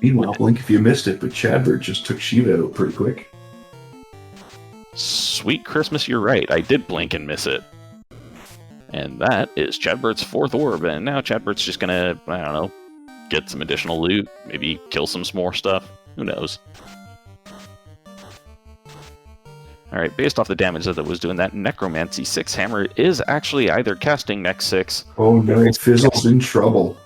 Meanwhile, blink if you missed it, but Chadbert just took Shiva out pretty quick. Sweet Christmas, you're right. I did blink and miss it. And that is Chadbert's 4th orb, and now Chadbert's just gonna, I don't know, get some additional loot, maybe kill some more stuff. Who knows? Alright, based off the damage that it was doing, that Necromancy 6 hammer is actually either casting next 6. Oh no, Fizzle's in trouble.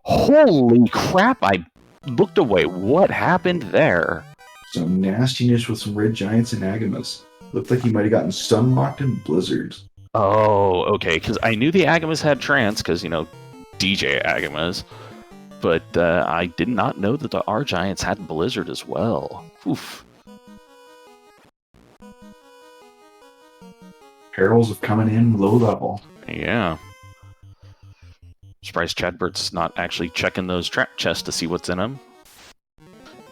Holy crap, I looked away. What happened there? Some nastiness with some red giants and Agamas. Looked like he might have gotten sunlocked in blizzards. Oh, okay, because I knew the Agamas had trance, because, you know, DJ Agamas. But I did not know that the R Giants had Blizzard as well. Oof. Perils of coming in low level. Yeah. Surprised Chadbert's not actually checking those trap chests to see what's in them.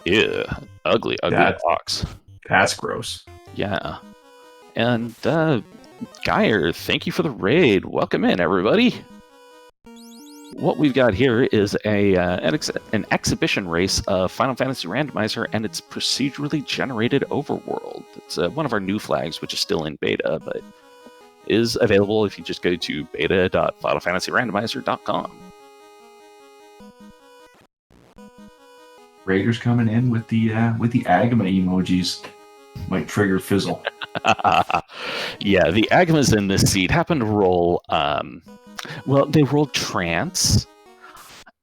Ew. Ugly box. That's gross. Yeah. And, Geyer, thank you for the raid. Welcome in, everybody. what we've got here is an exhibition race of Final Fantasy Randomizer and its procedurally generated Overworld. It's one of our new flags, which is still in beta, but is available if you just go to beta.finalfantasyrandomizer.com. Raiders coming in with the Agama emojis. Might trigger Fizzle. Yeah, the Agamas in this seed happen to roll. Well, they rolled Trance,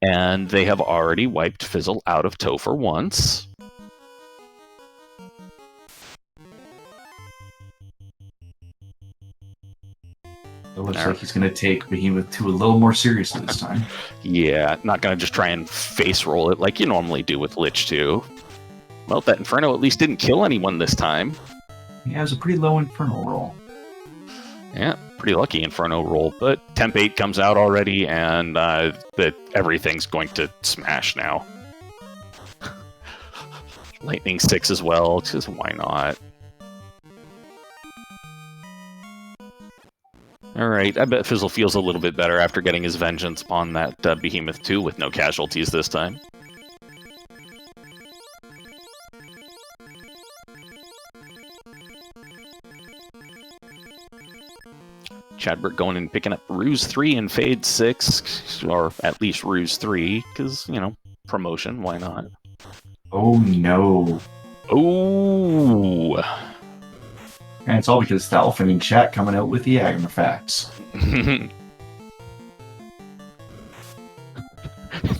and they have already wiped Fizzle out of Topher once. It looks like he's going to take Behemoth 2 a little more seriously this time. Yeah, not going to just try and face roll it like you normally do with Lich 2. Well, that Inferno at least didn't kill anyone this time. He has a pretty low Inferno roll. Yeah, pretty lucky Inferno roll, but Temp 8 comes out already, and that everything's going to smash now. Lightning 6 as well, just why not? Alright, I bet Fizzle feels a little bit better after getting his vengeance upon that Behemoth 2 with no casualties this time. Chadbert going and picking up Ruse 3 and Fade 6, or at least Ruse 3, because, you know, promotion, why not? Oh no. Oh! And it's all because Thalfin in chat coming out with the Agama facts.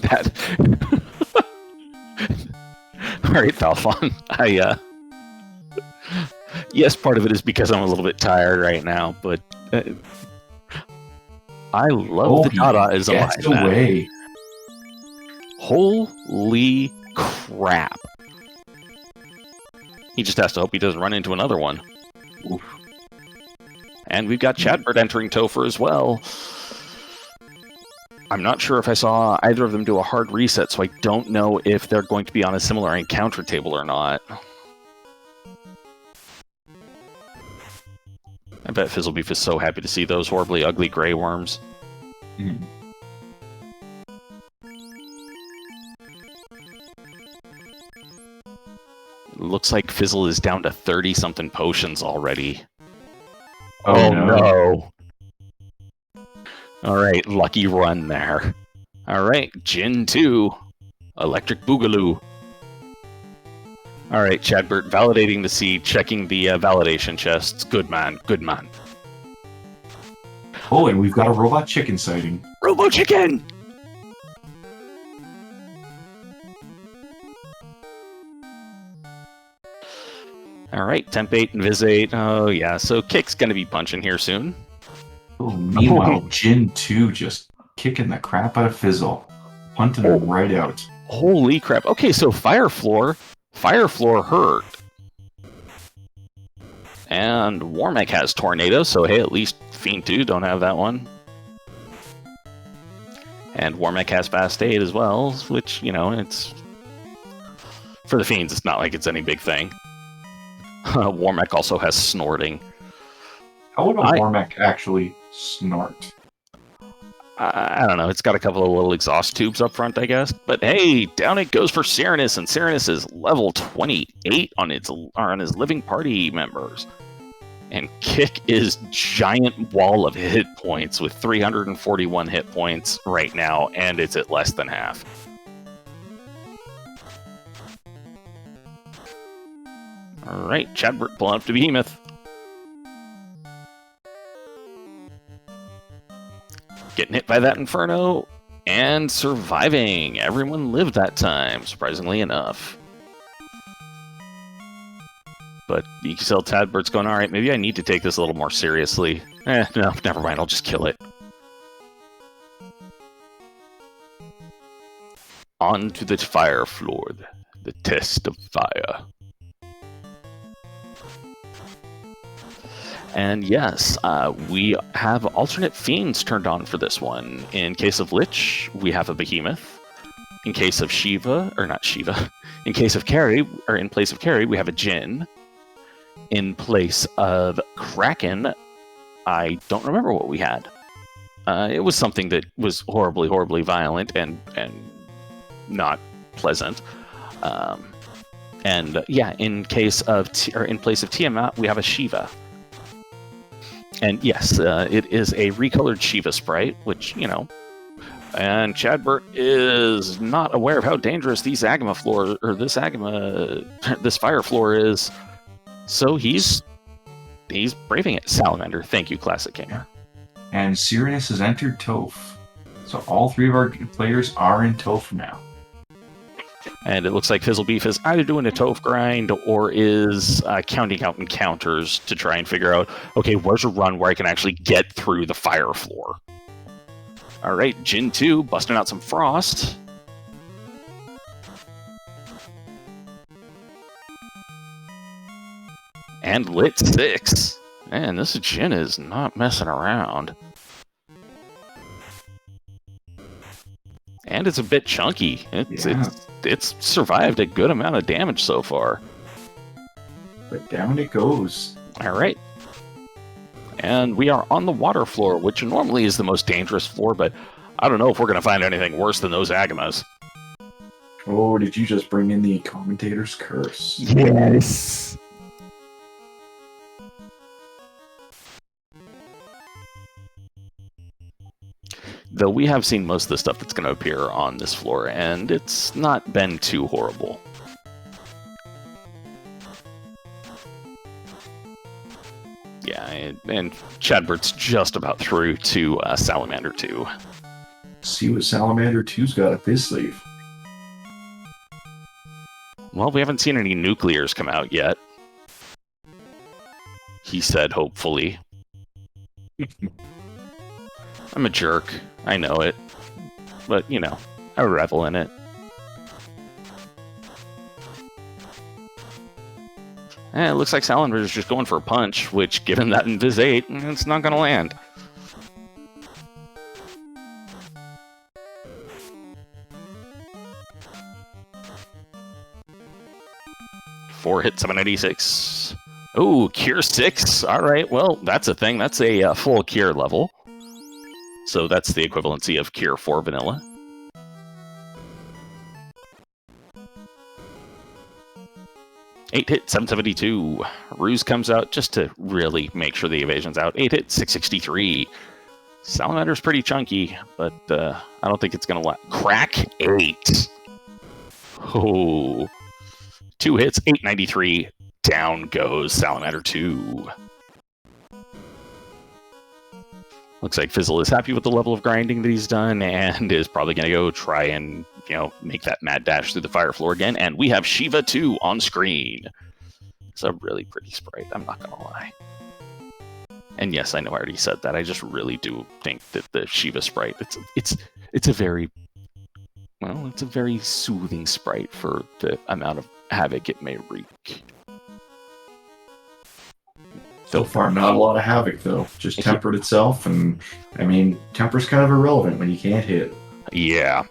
That... Alright, Thalfon, yes, part of it is because I'm a little bit tired right now, but I love the Dada-ism away. Holy crap. He just has to hope he doesn't run into another one. Oof. And we've got Chadbert entering Topher as well. I'm not sure if I saw either of them do a hard reset, so I don't know if they're going to be on a similar encounter table or not. I bet FizzleBeef is so happy to see those horribly ugly gray worms. Mm. Looks like Fizzle is down to 30-something potions already. Oh no. Alright, lucky run there. Alright, Jin 2. Electric Boogaloo. Alright, Chadbert validating the seed, checking the validation chests. Good man, good man. Oh, and we've got a robot chicken sighting. Robo Chicken! Alright, Temp 8 and Viz 8. Oh yeah, so Kick's gonna be punching here soon. Oh, meanwhile, Jin 2 just kicking the crap out of Fizzle. Punting him right out. Holy crap. Okay, so Fire Floor hurt. And Warmech has Tornado, so hey, at least Fiend 2 don't have that one. And Warmech has Fast 8 as well, which, you know, it's... For the Fiends, it's not like it's any big thing. Warmech also has Snorting. How would a Warmech actually snort? I don't know. It's got a couple of little exhaust tubes up front, I guess. But hey, down it goes for Syraniss, and Syraniss is level 28 on his living party members. And Kick is giant wall of hit points with 341 hit points right now, and it's at less than half. All right, Chadbert pulling up to Behemoth. Getting hit by that Inferno and surviving. Everyone lived that time, surprisingly enough. But you can tell Chadbert's going, alright, maybe I need to take this a little more seriously. No, never mind, I'll just kill it. On to the fire floor, the test of fire. And yes, we have alternate fiends turned on for this one. In case of Lich, we have a Behemoth. In case of Shiva, or not Shiva, in case of Carry, or in place of Carry, we have a Jinn. In place of Kraken, I don't remember what we had. It was something that was horribly, horribly violent and not pleasant. Yeah, in place of Tiamat, we have a Shiva. And yes, it is a recolored Shiva sprite, which, you know, and Chadbert is not aware of how dangerous these Agama floor, or this fire floor is. So he's braving it. Salamander, thank you, Classic Gamer. And Syraniss has entered Toph. So all 3 of our players are in Toph now. And it looks like FizzleBeef is either doing a Toph grind or is counting out encounters to try and figure out, okay, where's a run where I can actually get through the fire floor? All right, Jin 2 busting out some Frost. And Lit 6. Man, this Jin is not messing around. And it's a bit chunky. It's survived a good amount of damage so far. But down it goes. All right. And we are on the water floor, which normally is the most dangerous floor, but I don't know if we're going to find anything worse than those Agamas. Oh, did you just bring in the commentator's curse? Yes. Though we have seen most of the stuff that's going to appear on this floor, and it's not been too horrible. Yeah, and Chadbert's just about through to Salamander 2. See what Salamander 2's got up his sleeve. Well, we haven't seen any nuclears come out yet. He said, hopefully. I'm a jerk. I know it. But, you know, I revel in it. And it looks like Salander's just going for a punch, which, given that Invis 8, it's not going to land. Four hit 786. Oh, Cure 6. All right, well, that's a thing. That's a full Cure level. So that's the equivalency of Cure 4 vanilla. Eight hit 772. Ruse comes out just to really make sure the evasion's out. 8 hit 663. Salamander's pretty chunky, but I don't think it's going to crack 8. Oh. 2 hits 893. Down goes Salamander 2. Looks like Fizzle is happy with the level of grinding that he's done and is probably going to go try and, you know, make that mad dash through the fire floor again. And we have Shiva 2 on screen. It's a really pretty sprite, I'm not going to lie. And yes, I know I already said that. I just really do think that the Shiva sprite, it's a very, well, it's a very soothing sprite for the amount of havoc it may wreak. So far, not a lot of havoc, though. Just tempered itself, and, I mean, temper's kind of irrelevant when you can't hit. Yeah.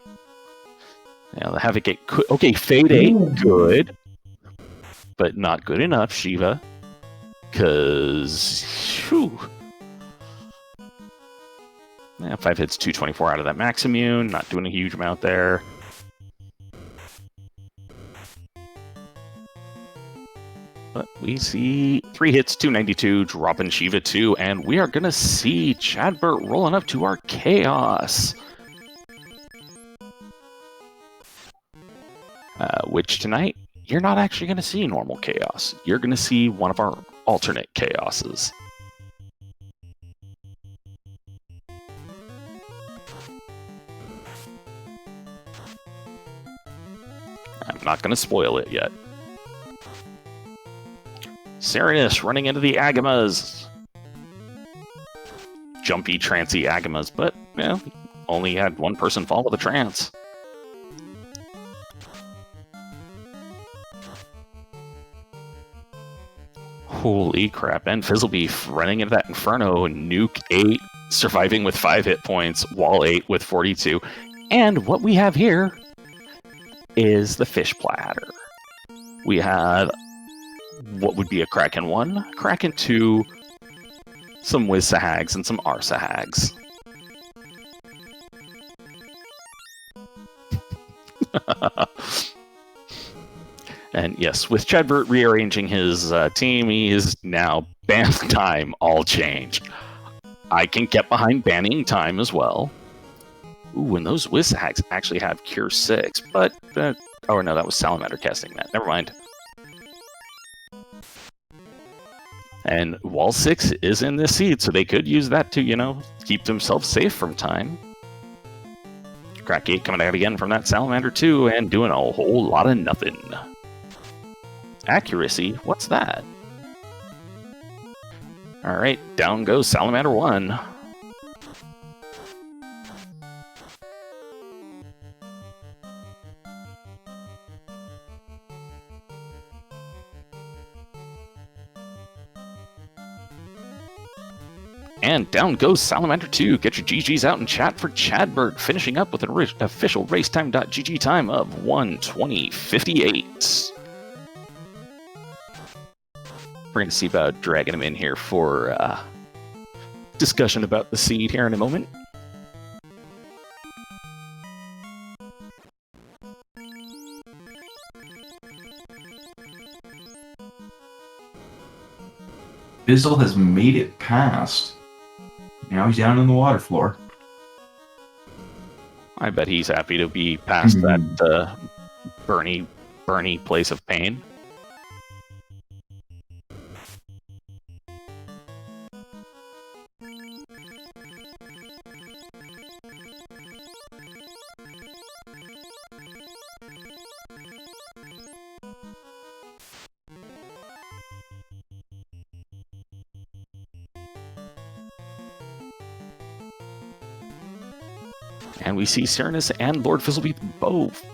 Yeah, the havoc 8 could... Okay, Fade 8, good. But not good enough, Shiva. Because... Whew. Yeah, 5 hits, 224 out of that max immune. Not doing a huge amount there. But we see 3 hits, 292, dropping Shiva 2, and we are going to see Chadbert rolling up to our Chaos. Which tonight, you're not actually going to see normal Chaos. You're going to see one of our alternate Chaoses. I'm not going to spoil it yet. Syraniss running into the Agamas. Jumpy, trancy Agamas, but, well, only had one person fall with a trance. Holy crap, and FizzleBeef running into that Inferno, Nuke 8, surviving with 5 hit points, Wall 8 with 42. And what we have here is the Fish Platter. We have what would be a Kraken 1, Kraken 2, some Wiz Sahags, and some R Sahags. And yes, with Chadbert rearranging his team, he is now ban time all changed. I can get behind banning time as well. Ooh, and those Wizhags actually have Cure 6, but... oh, no, that was Salamander casting that. Never mind. And Wall 6 is in this seed, so they could use that to, you know, keep themselves safe from time. Crack 8 coming out again from that Salamander 2 and doing a whole lot of nothing. Accuracy? What's that? Alright, down goes Salamander 1. And down goes Salamander 2. Get your GGs out in chat for Chadbert, finishing up with an official racetime.gg time of 1:20:58. We're going to see about dragging him in here for discussion about the seed here in a moment. Fizzle has made it past. Now he's down on the water floor. I bet he's happy to be past that Bernie place of pain. And we see Syraniss and LordFizzlebeef both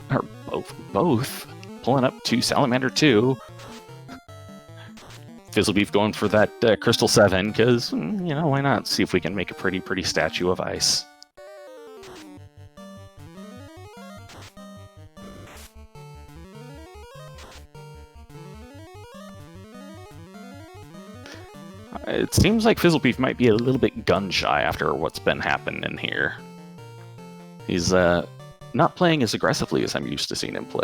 pulling up to Salamander 2. Fizzlebeef going for that Crystal 7, because, you know, why not? See if we can make a pretty statue of ice. It seems like Fizzlebeef might be a little bit gun-shy after what's been happening here. He's not playing as aggressively as I'm used to seeing him play.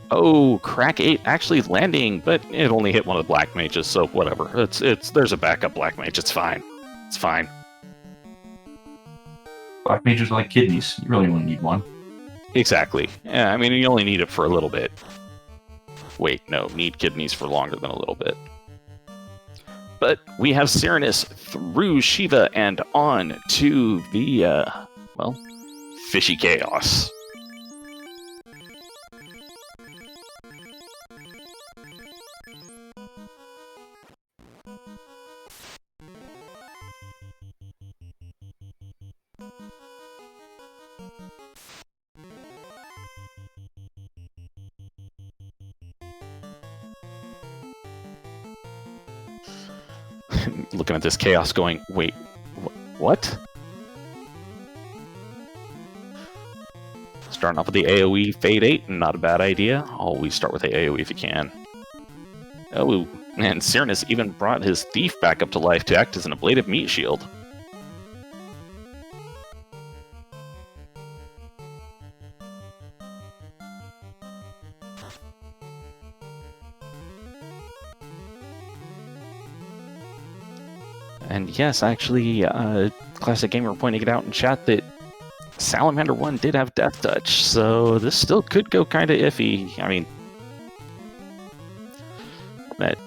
Oh, Crack 8 actually landing, but it only hit one of the Black Mages, so whatever. There's a backup Black Mage, it's fine. It's fine. Black Mages are like kidneys. You really only need one. Exactly. Yeah, I mean, you only need it for a little bit. Wait, no, need kidneys for longer than a little bit. But we have Syraniss through Shiva and on to the, well, Fishy Chaos. Looking at this chaos going, wait, what? Starting off with the AoE Fade 8, not a bad idea. Always start with the AoE if you can. Oh, and Syraniss even brought his Thief back up to life to act as an ablative meat shield. And yes, actually, Classic Gamer pointing it out in chat that Salamander 1 did have Death Touch, so this still could go kind of iffy. I mean,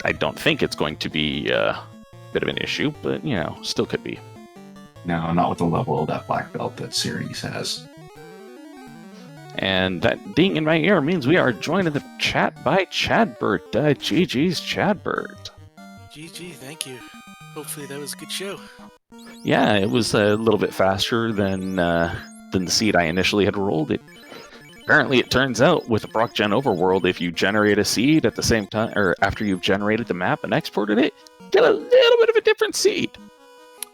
I don't think it's going to be a bit of an issue, but, you know, still could be. No, not with the level of that black belt that Syraniss has. And that ding in my ear means we are joined in the chat by Chadbert. GG's Chadbert. GG, thank you. Hopefully that was a good show. Yeah, it was a little bit faster than the seed I initially had rolled. Apparently, it turns out with the Procgen Overworld, if you generate a seed at the same time, or after you've generated the map and exported it, get a little bit of a different seed.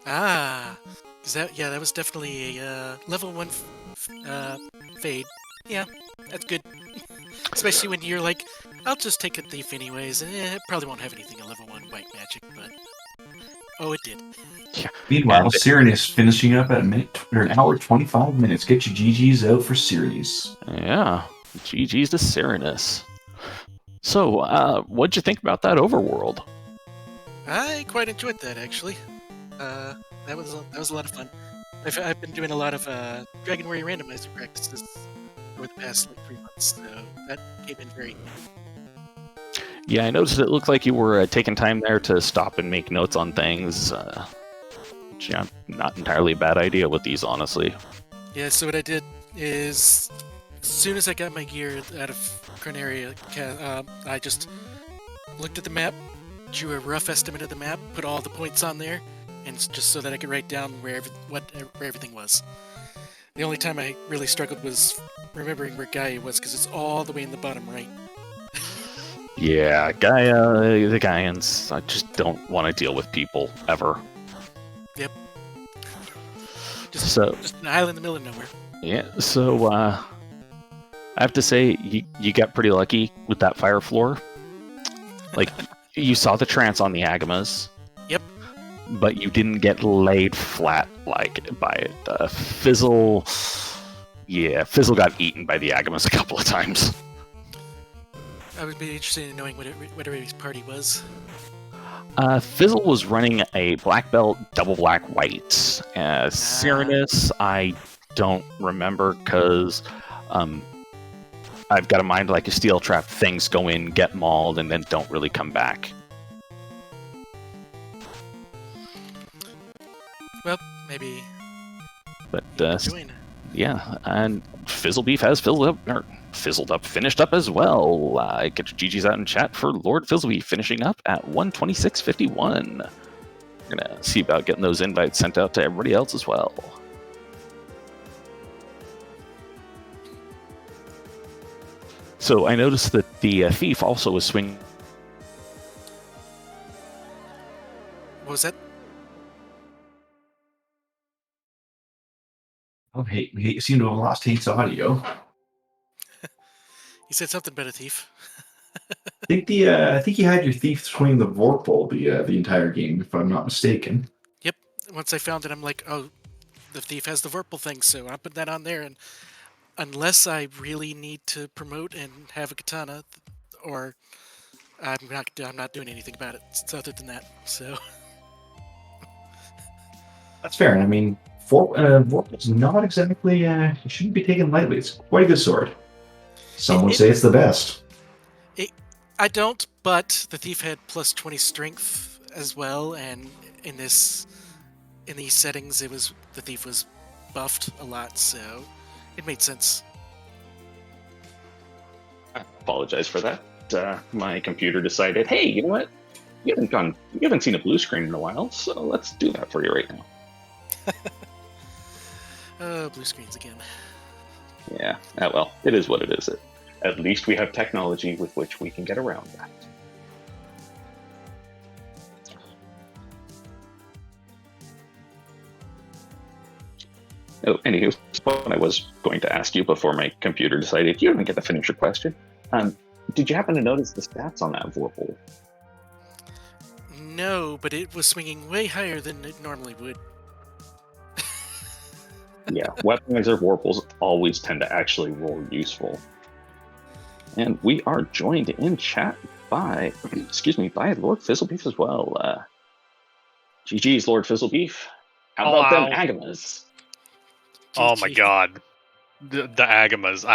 Ah, that was definitely a level 1 fade. Yeah, that's good. Especially when you're like I'll just take a thief anyways. It probably won't have anything in level 1 white magic, but... Oh, it did. Meanwhile, And- Syraniss finishing up at an hour 25 minutes. Get your GGs out for Syraniss. Yeah, GG's to Syraniss. So, what'd you think about that Overworld? I quite enjoyed that, actually. That was a lot of fun. I've been doing a lot of Dragon Warrior randomizer practices over the past 3 months, so that came in very. Yeah, I noticed it looked like you were taking time there to stop and make notes on things. Which, yeah, not entirely a bad idea with these, honestly. Yeah, so what I did is, as soon as I got my gear out of Corneria, I just looked at the map, drew a rough estimate of the map, put all the points on there, and just so that I could write down where everything was. The only time I really struggled was remembering where Gaia was, because it's all the way in the bottom right. Yeah, the Gaians, I just don't want to deal with people, ever. Yep. Just an island in the middle of nowhere. Yeah, so, I have to say, you got pretty lucky with that fire floor. Like, you saw the trance on the Agamas. Yep. But you didn't get laid flat like by it. Fizzle Fizzle got eaten by the Agamas a couple of times. I would be interested in knowing what everybody's party was. Fizzle was running a black belt, double black white. Syraniss, I don't remember because I've got a mind like a steel trap. Things go in, get mauled, and then don't really come back. Well, maybe. But join. Yeah, and FizzleBeef has finished up as well. Get your GGs out in chat for LordFizzlebeef finishing up at 126.51. We're gonna see about getting those invites sent out to everybody else as well. So I noticed that the thief also was swinging. What was that? Oh, hey, you seem to have lost Hate's audio. He said something about a thief. I think you had your thief swing the Vorpal the entire game, if I'm not mistaken. Yep. Once I found it, I'm like, oh, the thief has the Vorpal thing, so I'll put that on there. And unless I really need to promote and have a katana, or I'm not doing anything about it other than that. So That's fair. I mean, Vorpal's not exactly. It shouldn't be taken lightly. It's quite a good sword. Some would say it's the best. I don't, but the thief had plus 20 strength as well, and in these settings, the thief was buffed a lot, so it made sense. I apologize for that. My computer decided, hey, you know what? You haven't seen a blue screen in a while, so let's do that for you right now. Blue screens again. Yeah, well, it is what it is. At least we have technology with which we can get around that. Oh, anywho, what I was going to ask you before my computer decided you didn't get to finish your question. Did you happen to notice the stats on that Vorpal? No, but it was swinging way higher than it normally would. Yeah, weaponizer Vorpals always tend to actually roll useful. And we are joined in chat by LordFizzlebeef as well. GG's LordFizzlebeef. How about them Agamas? Oh my god. The Agamas.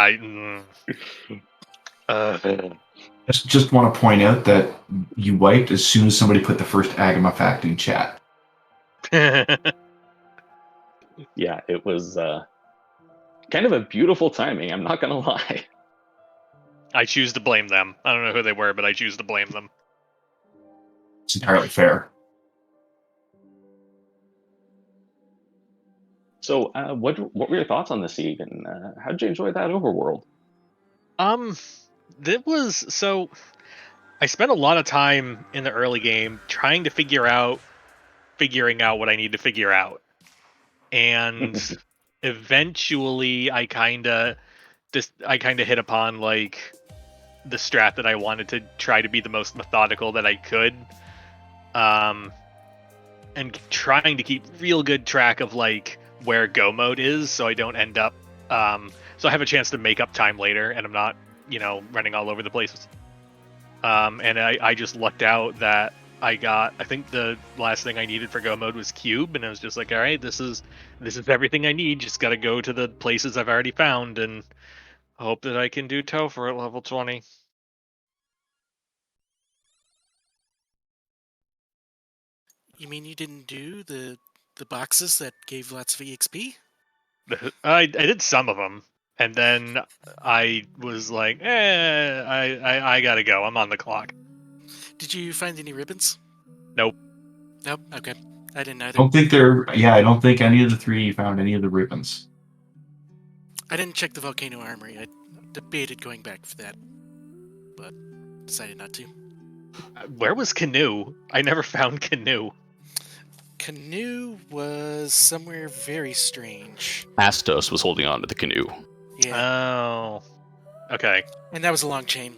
Just want to point out that you wiped as soon as somebody put the first Agama fact in chat. Yeah, it was kind of a beautiful timing, I'm not going to lie. I choose to blame them. I don't know who they were, but I choose to blame them. It's entirely fair. So, what were your thoughts on this Eve, and how did you enjoy that Overworld? I spent a lot of time in the early game trying to figuring out what I need to figure out, and eventually I kind of hit upon like the strat that I wanted to try to be the most methodical that I could, and trying to keep real good track of like where go mode is, so I don't end up, so I have a chance to make up time later, and I'm not, running all over the place. And I just lucked out that I think the last thing I needed for go mode was cube, and I was just like, all right, this is everything I need. Just got to go to the places I've already found and hope that I can do Topher at level 20. You mean you didn't do the boxes that gave lots of EXP? I did some of them, and then I was like, I gotta go. I'm on the clock. Did you find any ribbons? Nope. Nope. Okay, I didn't either. I don't think any of the three found any of the ribbons. I didn't check the volcano armory. I debated going back for that, but decided not to. Where was Canoe? I never found Canoe. Canoe was somewhere very strange. Astos was holding on to the canoe. Yeah, Oh. Okay. and that was a long chain.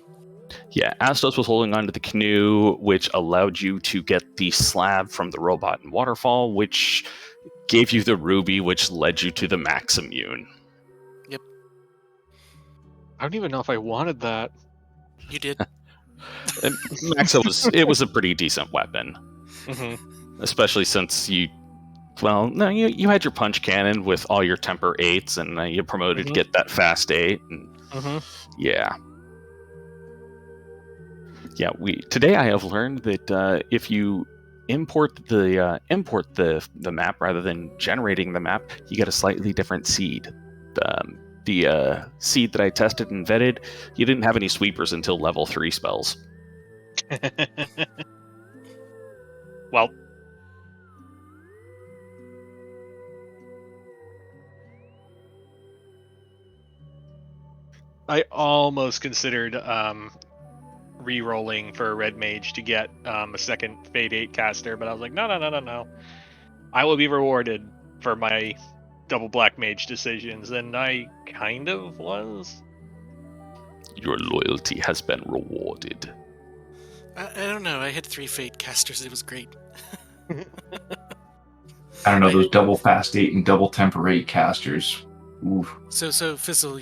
Yeah, Astos was holding on to the canoe, which allowed you to get the slab from the robot and waterfall, which gave you the ruby, which led you to the max immune. Yep, I don't even know if I wanted that. you did. And Maxa was a pretty decent weapon, Mm-hmm. especially since you had your punch cannon with all your temper 8s, and you promoted to get that fast 8. And yeah. Today I have learned that if you import the map rather than generating the map, you get a slightly different seed. The seed that I tested and vetted, you didn't have any sweepers until level 3 spells. Well, I almost considered re-rolling for a red mage to get a second Fade 8 caster, but I was like, no. I will be rewarded for my double black mage decisions, and I kind of was. Your loyalty has been rewarded. I don't know. I had 3 Fade casters. It was great. I don't know, those double fast 8 and double temper 8 casters. Oof. So Fizzle,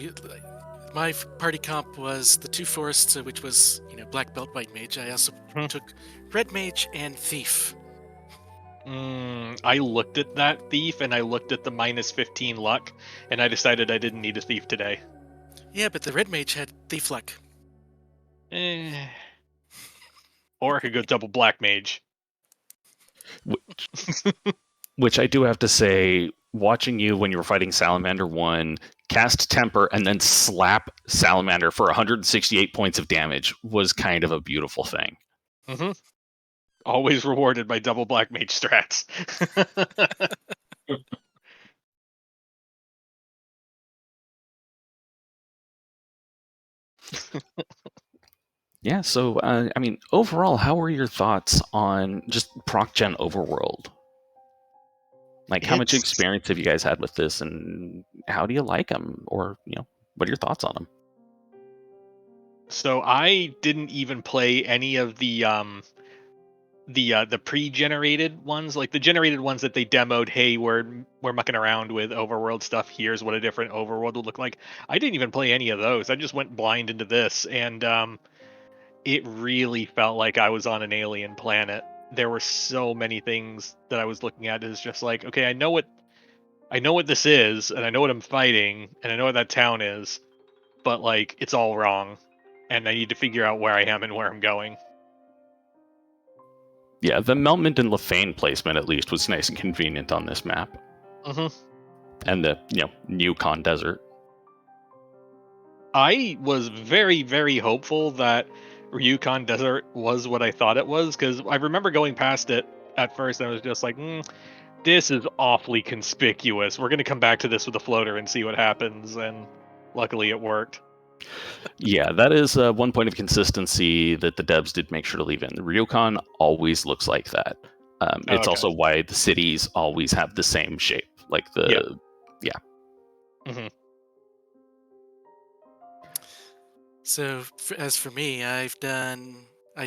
my party comp was the 2 forests, which was black belt white mage. I also took red mage and thief. I looked at that thief, and I looked at the minus 15 luck, and I decided I didn't need a thief today. Yeah, but the red mage had thief luck. Or I could go double black mage. Which I do have to say, watching you when you were fighting Salamander 1, cast Temper and then slap Salamander for 168 points of damage was kind of a beautiful thing. Mm-hmm. Always rewarded by double black mage strats. Yeah, so, overall, how were your thoughts on just Procgen Overworld? Like, how much experience have you guys had with this, and how do you like them? Or, what are your thoughts on them? So I didn't even play any of the pre-generated ones, like the generated ones that they demoed. Hey, we're mucking around with Overworld stuff. Here's what a different Overworld would look like. I didn't even play any of those. I just went blind into this, and it really felt like I was on an alien planet. There were so many things that I was looking at. It's just like, okay, I know what this is, and I know what I'm fighting, and I know what that town is, but like it's all wrong, and I need to figure out where I am and where I'm going. Yeah, the Melmond and Lefane placement at least was nice and convenient on this map. Mm-hmm. And the Yukon Desert. I was very, very hopeful that Yukon Desert was what I thought it was, because I remember going past it at first and I was just like, this is awfully conspicuous. We're going to come back to this with a floater and see what happens, and luckily it worked. Yeah, that is one point of consistency that the devs did make sure to leave in. The Ryukon always looks like that. It's also why the cities always have the same shape. Like Yeah. Mm-hmm. So as for me, I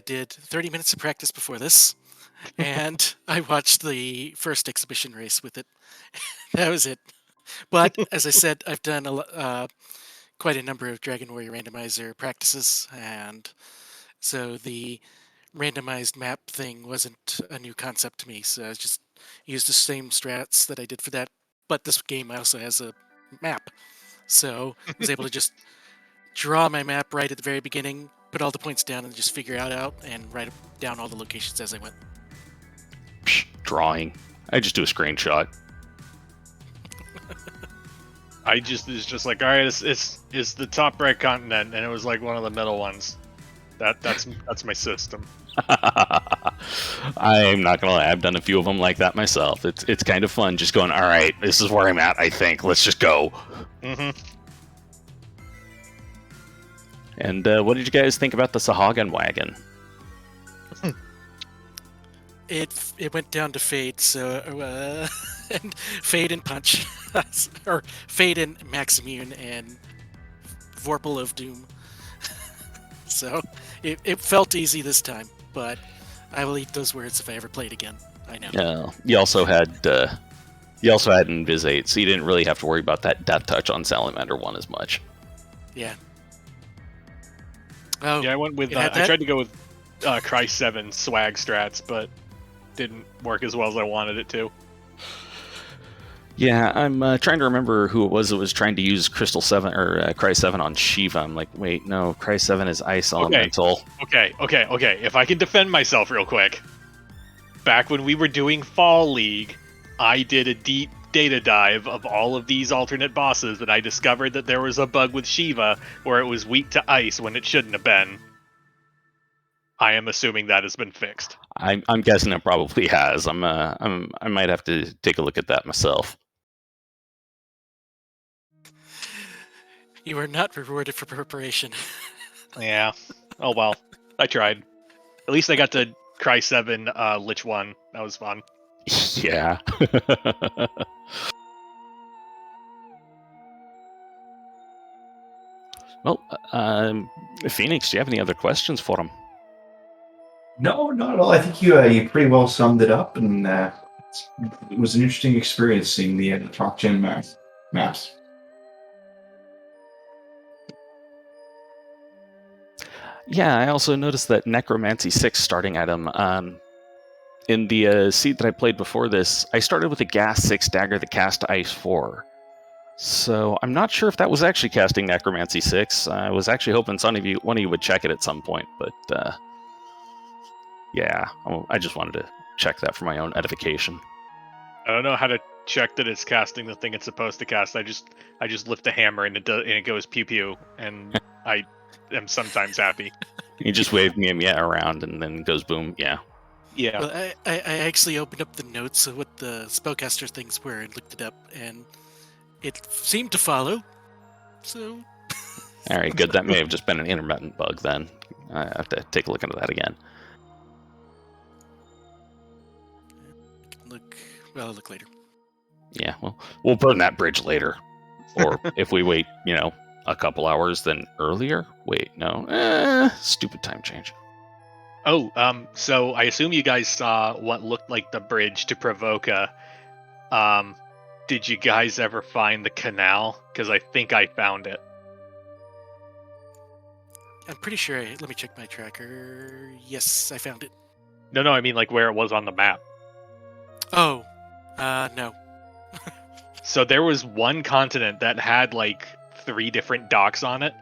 did 30 minutes of practice before this, and I watched the first exhibition race with it. That was it. But as I said, I've done quite a number of Dragon Warrior randomizer practices, and so the randomized map thing wasn't a new concept to me. So I just used the same strats that I did for that. But this game also has a map, so I was able to just draw my map right at the very beginning, put all the points down, and just figure it out and write down all the locations as I went. Psh, drawing. I just do a screenshot. It's just like, all right, it's the top right continent, and it was like one of the middle ones. That's my system. I'm not gonna lie, I've done a few of them like that myself. It's kind of fun just going, all right, this is where I'm at, I think. Let's just go. Mm-hmm. And what did you guys think about the Sahagin wagon? It went down to Fade, so and Fade and Punch, or Fade and Max Immune and Vorpal of Doom. So it felt easy this time, but I will eat those words if I ever play it again. I know. You also had Invis 8, so you didn't really have to worry about that death touch on Salamander 1 as much. Yeah. Oh, Yeah, I went with. I tried to go with Cry 7 swag strats, but didn't work as well as I wanted it to. Yeah, I'm trying to remember who it was that was trying to use Crystal 7 or Cry 7 on Shiva. I'm like, wait, no, Cry 7 is Ice Elemental. Okay. If I can defend myself real quick. Back when we were doing Fall League, I did a deep data dive of all of these alternate bosses, and I discovered that there was a bug with Shiva where it was weak to ice when it shouldn't have been. I am assuming that has been fixed. I'm guessing it probably has. I might have to take a look at that myself. You are not rewarded for preparation. Yeah. Oh well. I tried. At least I got to Cry 7 Lich 1. That was fun. Yeah. Well, Phoenix, do you have any other questions for him? No, not at all. I think you pretty well summed it up, and it was an interesting experience seeing the Procgen maps. Yeah, I also noticed that Necromancy 6 starting item. In the seed that I played before this, I started with a Gas 6 dagger that cast Ice 4. So I'm not sure if that was actually casting Necromancy 6. I was actually hoping one of you would check it at some point, but yeah, I just wanted to check that for my own edification. I don't know how to check that it's casting the thing it's supposed to cast. I just lift the hammer and it goes pew pew, and I am sometimes happy. You just wave me around and then it goes boom. Yeah. Yeah. Well, I actually opened up the notes of what the spellcaster things were and looked it up, and it seemed to follow. So. All right, good. That may have just been an intermittent bug then. I have to take a look into that again. I'll look later. Yeah, well, we'll burn that bridge later. Or if we wait, a couple hours, then earlier? Wait, no. Stupid time change. Oh, so I assume you guys saw what looked like the bridge to Provoca. Did you guys ever find the canal? Because I think I found it. I'm pretty sure. Let me check my tracker. Yes, I found it. No, I mean like where it was on the map. Oh, no. So there was one continent that had like 3 different docks on it.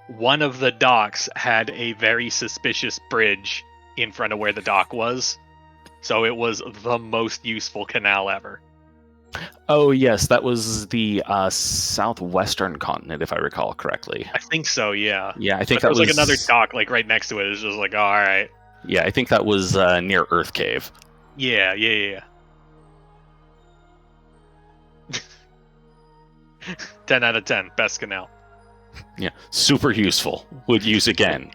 One of the docks had a very suspicious bridge in front of where the dock was. So it was the most useful canal ever. Oh, yes, that was the southwestern continent, if I recall correctly. I think so, yeah. Yeah, I think but that was like another dock like right next to it. It's just like, oh, all right. Yeah, I think that was near Earth Cave. Yeah. 10 out of 10, best canal. Yeah, super useful. Would use again.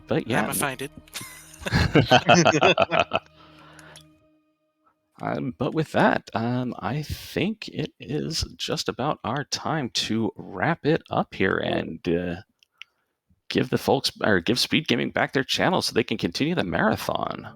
But yeah, I'm gonna find it. But with that, I think it is just about our time to wrap it up here and give the folks or give Speed Gaming back their channel so they can continue the marathon.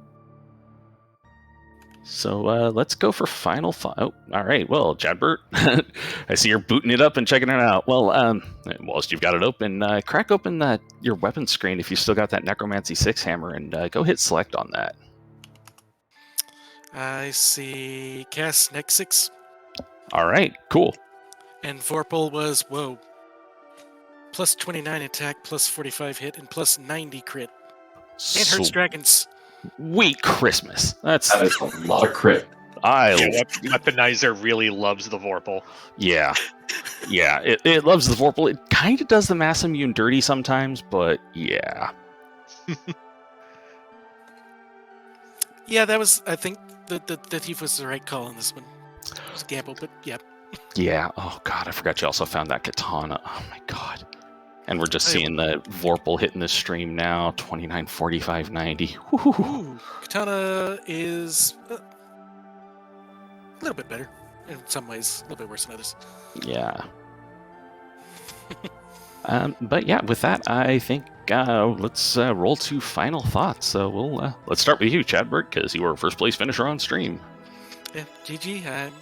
So let's go for final thought. Oh, all right. Well, Chadbert, I see you're booting it up and checking it out. Well, whilst you've got it open, crack open your weapon screen if you still got that Necromancy 6 hammer and go hit select on that. I see cast next 6. All right, cool. And Vorpal was, whoa, plus 29 attack, plus 45 hit, and plus 90 crit. And hurts dragons. Sweet Christmas. That is a lot of crit. That weaponizer really loves the Vorpal. Yeah. Yeah, it loves the Vorpal. It kind of does the mass immune dirty sometimes, but yeah. Yeah, that was, I think, the Thief was the right call on this one. It was a gamble, but yeah. Yeah. Oh, God, I forgot you also found that katana. Oh, my God. And we're just seeing the Vorpal hitting the stream now. 29, 45, 90. Ooh, katana is a little bit better in some ways, a little bit worse than others. Yeah. But yeah, with that, I think let's roll to final thoughts. So let's start with you, Chadbert, because you were first place finisher on stream. Yeah, GG.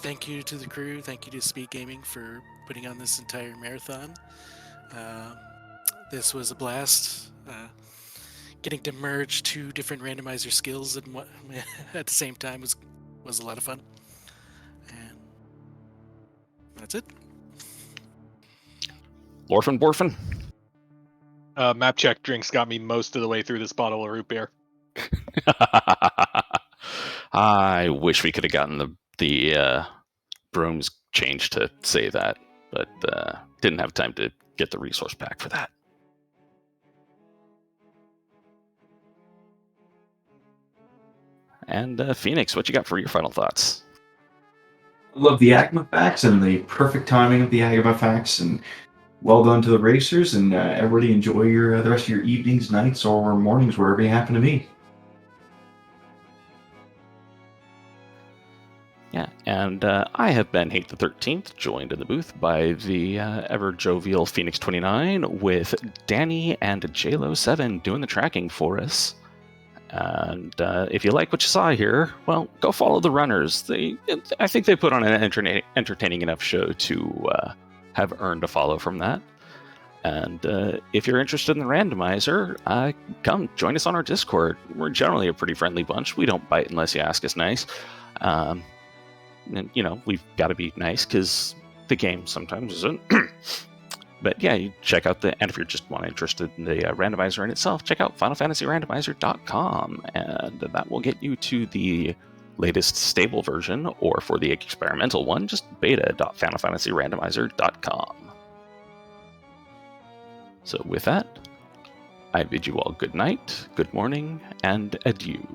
Thank you to the crew. Thank you to Speed Gaming for putting on this entire marathon. This was a blast. Getting to merge 2 different randomizer skills and at the same time was a lot of fun. And that's it. Lorfin Borfin? Map check drinks got me most of the way through this bottle of root beer. I wish we could have gotten the brooms changed to say that, but didn't have time to get the resource pack for that. And Phoenix, what you got for your final thoughts? I love the Agma facts and the perfect timing of the Agma facts, and well done to the racers, and everybody enjoy the rest of your evenings, nights, or mornings, wherever you happen to be. Yeah, and I have been Hate the 13th, joined in the booth by the ever-jovial Phoenix29 with Danny and JLo7 doing the tracking for us. And if you like what you saw here, well, go follow the runners. I think they put on an entertaining enough show to have earned a follow from that. And if you're interested in the randomizer, come join us on our Discord. We're generally a pretty friendly bunch. We don't bite unless you ask us nice. And, we've got to be nice because the game sometimes isn't. But yeah, you check out and if you're just interested in the randomizer in itself, check out FinalFantasyRandomizer.com, and that will get you to the latest stable version, or for the experimental one, just beta.FinalFantasyRandomizer.com. So with that, I bid you all good night, good morning, and adieu.